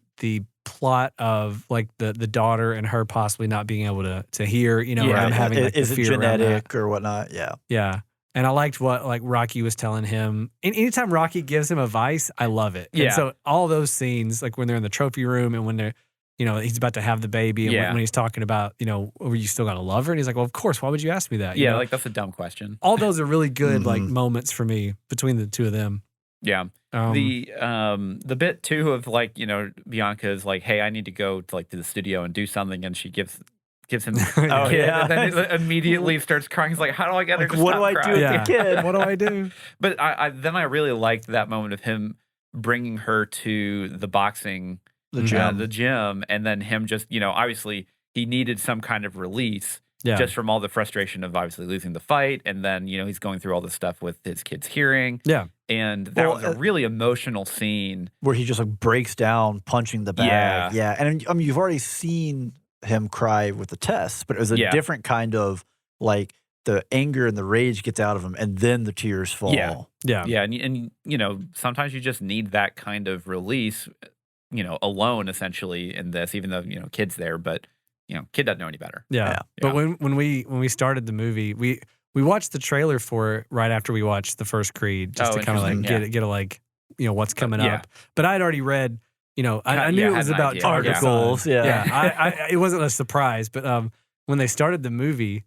plot of like the daughter and her possibly not being able to hear, Yeah. him having like, is the it fear around that. genetic or whatnot? Yeah. Yeah. And I liked what like Rocky was telling him. And anytime Rocky gives him advice, I love it. Yeah. And so all those scenes, like when they're in the trophy room and when they're, he's about to have the baby and Yeah. when he's talking about, were you still gonna love her? And he's like, well, of course. Why would you ask me that? You Yeah, know? like that's a dumb question. all those are really good like Mhm. moments for me between the two of them. Yeah. The bit too of like, Bianca is like, hey, I need to go to the studio and do something, and she gives him Oh, kid, yeah. and then he immediately starts crying. He's like, how do I get her Like, to what stop do I do crying? with Yeah. the kid? What do I do? But then I really liked that moment of him bringing her to the boxing, The gym. the gym, and then him just, obviously he needed some kind of release Yeah. just from all the frustration of obviously losing the fight, and then he's going through all this stuff with his kid's hearing, Yeah. and that Well, was a really emotional scene. Where he just like breaks down, punching the bag. Yeah. Yeah. And I mean, you've already seen him cry with the test, but it was a Yeah. different kind of like the anger and the rage gets out of him, and then the tears fall. Yeah. Yeah. Yeah, and sometimes you just need that kind of release, alone essentially in this, even though kid's there, but kid doesn't know any better. Yeah. Yeah. But when we started the movie, we watched the trailer for it right after we watched the first Creed, just Oh, to kind of like interesting. get a like what's coming Yeah. up. But I had already read, I knew Yeah, it had was an about idea. Target's Yeah. Goals, yeah. Yeah. It wasn't a surprise, but when they started the movie,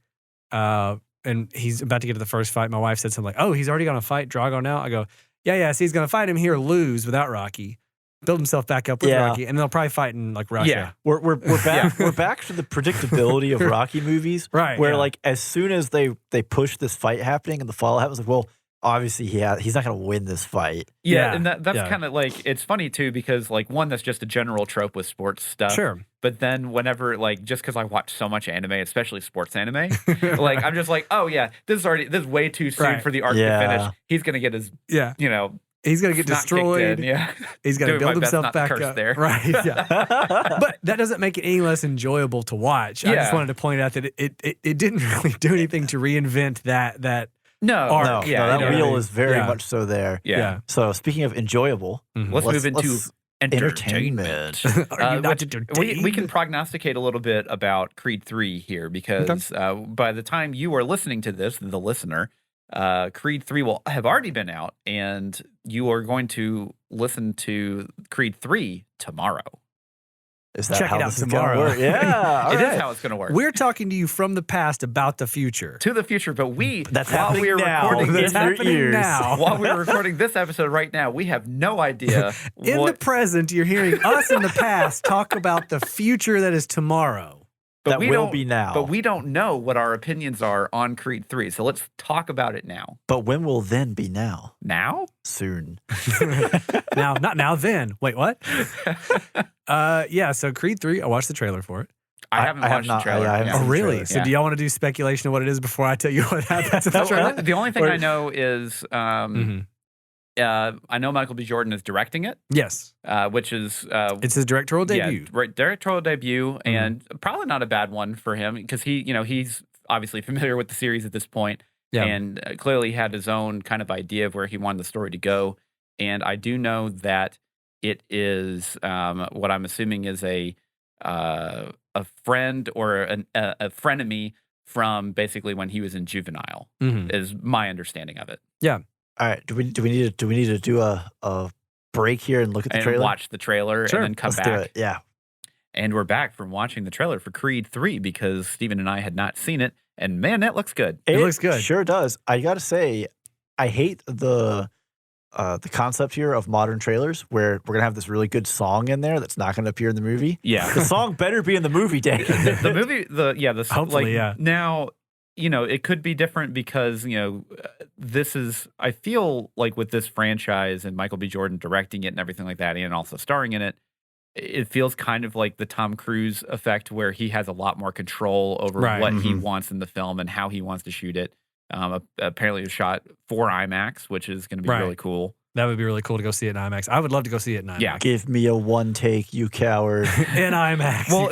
and he's about to get to the first fight, my wife said something like, "Oh, he's already going to fight Drago now." I go, Yeah. So he's going to fight him here, lose without Rocky, build himself back up with Rocky, and they'll probably fight in like Russia. Yeah, we're back. We're back to the predictability of Rocky movies, right? Where like as soon as they push this fight happening and the fallout happens, like, well, obviously he's not going to win this fight. Yeah, and that's kind of like, it's funny too because like one, that's just a general trope with sports stuff. Sure. But then whenever like just because I watch so much anime, especially sports anime, like I'm just like, oh yeah, this is way too soon for the arc to finish. He's going to get his he's going to get destroyed. He's going to build himself back up. There. Right. Yeah. But that doesn't make it any less enjoyable to watch. I just wanted to point out that it didn't really do anything to reinvent that arc. That wheel is very much so there. Yeah. So speaking of enjoyable, let's move into entertainment. We can prognosticate a little bit about Creed 3 here because by the time you are listening to this, the listener, Creed 3 will have already been out, and you are going to listen to Creed 3 tomorrow. Is that Check how it out this is tomorrow. gonna work? Yeah, it is how it's going to work. We're talking to you from the past about the future. To the future, but that's while we are recording that's happening now. While we're recording this episode right now, we have no idea. In the present, you're hearing us in the past talk about the future that is tomorrow. But that will be now. But we don't know what our opinions are on Creed 3, so let's talk about it now. But when will then be now? Now? Soon. Now, not now, then. Wait, what? So Creed 3, I watched the trailer for it. I haven't watched the trailer. Oh, really? So do y'all want to do speculation of what it is before I tell you what happens in the trailer? The only thing I know is I know Michael B. Jordan is directing it. Yes. Which is... it's his directorial debut. Yeah, directorial debut, and probably not a bad one for him, because he's obviously familiar with the series at this point, and clearly had his own kind of idea of where he wanted the story to go. And I do know that it is what I'm assuming is a friend or a frenemy from basically when he was in Juvenile, is my understanding of it. Yeah. All right. Do we need to do a break here and look at the trailer? And watch the trailer and then come back. Do it. Yeah. And we're back from watching the trailer for Creed 3 because Steven and I had not seen it. And man, that looks good. It looks good. Sure does. I got to say, I hate the concept here of modern trailers where we're going to have this really good song in there that's not going to appear in the movie. Yeah. The song better be in the movie, Dave. the movie, hopefully, now, it could be different because, this is, I feel like with this franchise and Michael B. Jordan directing it and everything like that, and also starring in it, it feels kind of like the Tom Cruise effect where he has a lot more control over what he wants in the film and how he wants to shoot it. Apparently it was shot for IMAX, which is going to be really cool. That would be really cool to go see it in IMAX. I would love to go see it in IMAX. Yeah. Give me a one take, you coward. In IMAX. Well,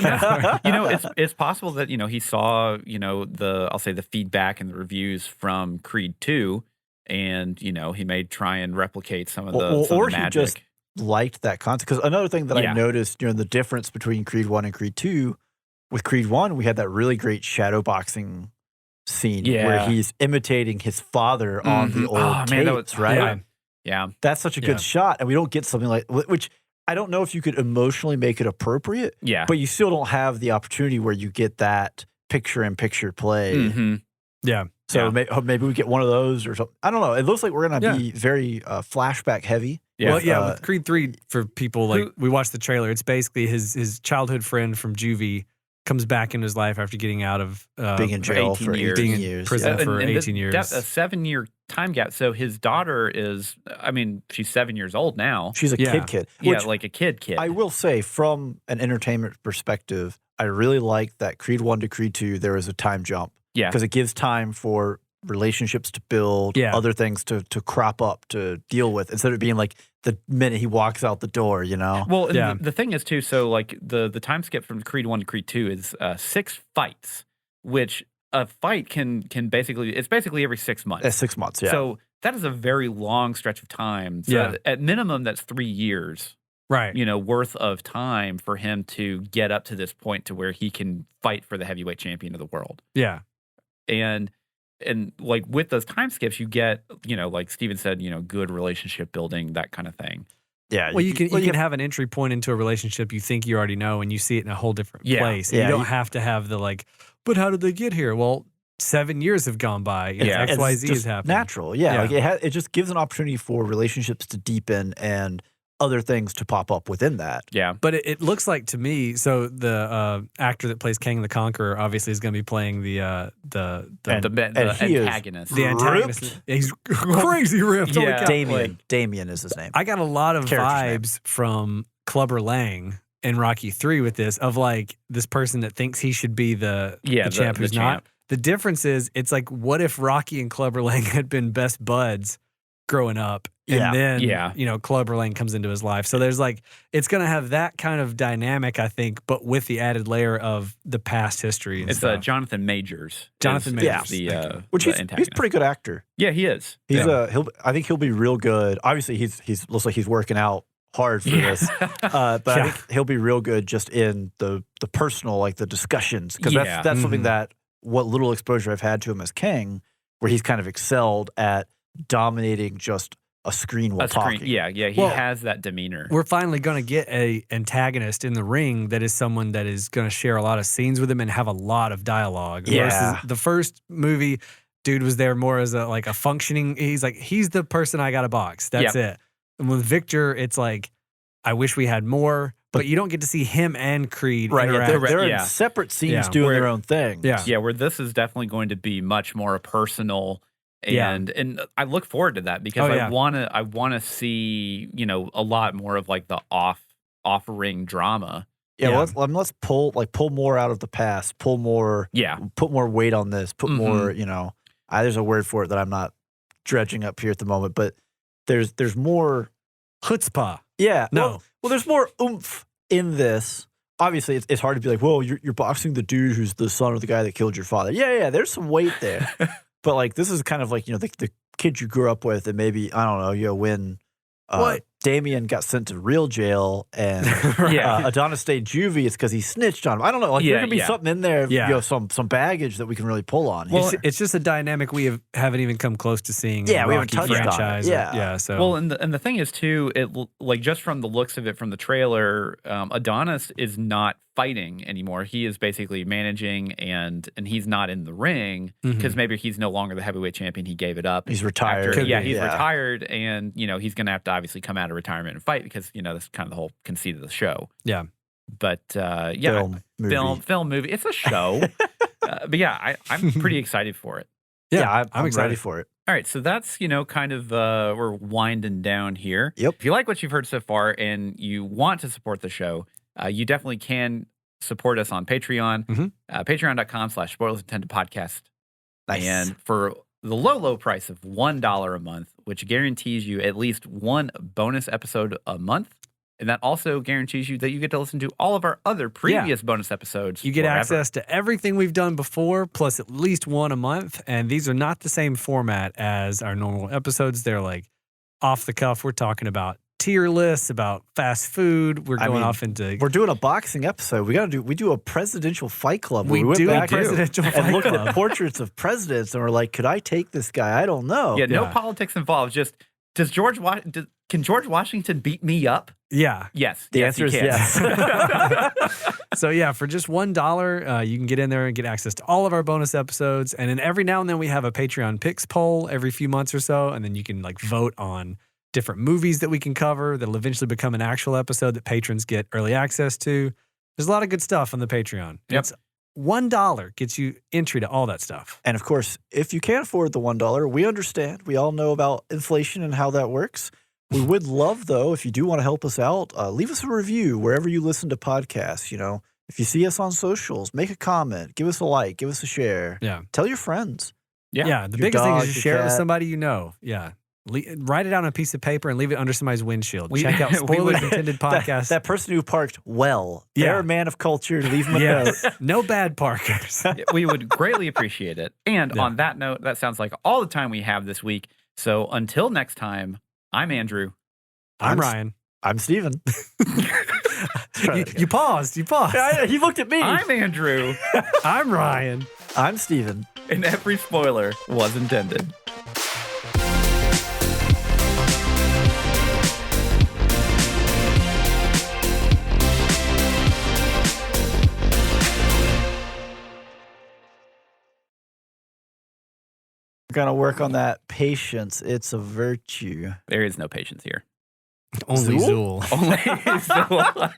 it's possible that, he saw, I'll say the feedback and the reviews from Creed 2, and, he may try and replicate some of the or magic. He just liked that concept. Because another thing that I noticed, the difference between Creed 1 and Creed 2, with Creed 1, we had that really great shadow boxing scene where he's imitating his father on the old tapes, right? Yeah. That's such a good shot. And we don't get something like, which I don't know if you could emotionally make it appropriate. Yeah. But you still don't have the opportunity where you get that picture-in-picture play. Yeah. So maybe we get one of those or something. I don't know. It looks like we're going to be very flashback heavy. Yeah. Well, with Creed 3, for people, we watched the trailer. It's basically his childhood friend from juvie comes back into his life after getting out of being in jail for 18 years. In prison for 18 years. A 7-year time gap. So his daughter is, she's 7 years old now. She's a kid. Like a kid. I will say, from an entertainment perspective, I really like that Creed 1 to Creed 2, there is a time jump. Yeah. Because it gives time for relationships to build, other things to crop up, to deal with, instead of being like the minute he walks out the door, Well, the thing is too, so like the time skip from Creed 1 to Creed 2 is 6 fights, which a fight can basically, it's basically every 6 months. 6 months, yeah. So that is a very long stretch of time. So at minimum, that's 3 years. Right. Worth of time for him to get up to this point to where he can fight for the heavyweight champion of the world. Yeah. And like with those time skips, you get, like Steven said, good relationship building, that kind of thing. Yeah. Well, you can have an entry point into a relationship you think you already know, and you see it in a whole different place. And you don't have to have the but how did they get here? Well, 7 years have gone by. XYZ is happening. Natural, Like it just gives an opportunity for relationships to deepen and other things to pop up within that. Yeah, but it looks like to me. So the actor that plays Kang the Conqueror obviously is going to be playing the antagonist. The antagonist. He's crazy ripped. Yeah, Damien is his name. I got a lot of vibes from Clubber Lang in Rocky 3 with this, of like this person that thinks he should be the champ who's not. The difference is, it's like, what if Rocky and Clubber Lang had been best buds growing up, and then Clubber Lang comes into his life. So there's like, it's going to have that kind of dynamic, I think, but with the added layer of the past history. It's Jonathan Majors. Majors, which he's a pretty good actor. Yeah, he is. I think he'll be real good. Obviously, he's looks like he's working out hard for this, but I think he'll be real good just in the personal, like the discussions, because that's something that what little exposure I've had to him as King, where he's kind of excelled at dominating just a screen while talking. He has that demeanor. We're finally going to get a antagonist in the ring that is someone that is going to share a lot of scenes with him and have a lot of dialogue. Yeah. Versus the first movie, dude was there more as a functioning. He's the person I got to box. That's it. And with Victor, it's like, I wish we had more, but you don't get to see him and Creed interact. They're in separate scenes doing their own thing. Yeah, where this is definitely going to be much more personal. And I look forward to that, because I wanna see, a lot more of like the off-ring drama. Let's pull more out of the past, put more weight on this, put more, there's a word for it that I'm not dredging up here at the moment, but there's more chutzpah. Yeah. No. Well, there's more oomph in this. Obviously, it's hard to be like, well, you're boxing the dude who's the son of the guy that killed your father. Yeah, there's some weight there. But like, this is kind of like, the kid you grew up with, and maybe, I don't know, when Damien got sent to real jail and Adonis stayed juvie, it's because he snitched on him. I don't know. Like, there could be something in there, some baggage that we can really pull on. Well, it's just a dynamic we haven't even come close to seeing. Yeah, we haven't touched franchise. On it. So well, and the thing is too, it like, just from the looks of it from the trailer, Adonis is not fighting anymore. He is basically managing, and he's not in the ring because maybe he's no longer the heavyweight champion. He gave it up. He's retired. He's retired, and he's going to have to obviously come out of retirement and fight, because that's kind of the whole conceit of the show. Yeah, but film movie. It's a show, but I'm pretty excited for it. Yeah, I'm excited for it. All right, so that's kind of we're winding down here. Yep. If you like what you've heard so far and you want to support the show, you definitely can support us on Patreon. Patreon.com/SpoilersIntendedPodcast. Nice. And for the low price of $1 a month, which guarantees you at least one bonus episode a month, and that also guarantees you that you get to listen to all of our other previous bonus episodes. You get access to everything we've done before, plus at least one a month. And these are not the same format as our normal episodes. They're like off the cuff. We're talking about tier lists, about fast food. We're doing a boxing episode. We do a presidential fight club. We went do back a presidential fight and looked club. at portraits of presidents, and we're like, could I take this guy? I don't know. Yeah, no politics involved. Just can George Washington beat me up? Yeah. Yes. The answer is yes. So for just $1, you can get in there and get access to all of our bonus episodes. And then every now and then we have a Patreon picks poll every few months or so. And then you can vote on different movies that we can cover that'll eventually become an actual episode that patrons get early access to. There's a lot of good stuff on the Patreon. Yep. It's $1 gets you entry to all that stuff. And of course, if you can't afford the $1, we understand. We all know about inflation and how that works. We would love, though, if you do want to help us out, leave us a review wherever you listen to podcasts. If you see us on socials, make a comment, give us a like, give us a share. Yeah. Tell your friends. Yeah. The biggest thing is just share it with somebody you know. Yeah. Write it on a piece of paper and leave it under somebody's windshield. Check out Spoilers Intended Podcast. That person who parked well. They're a man of culture. Leave them a note. No bad parkers. We would greatly appreciate it. And on that note, that sounds like all the time we have this week. So until next time, I'm Andrew. I'm Ryan. I'm Steven. You paused. He looked at me. I'm Andrew. I'm Ryan. I'm Steven. And every spoiler was intended. Gotta work on that patience. It's a virtue. There is no patience here. Only Zool. Only Zool.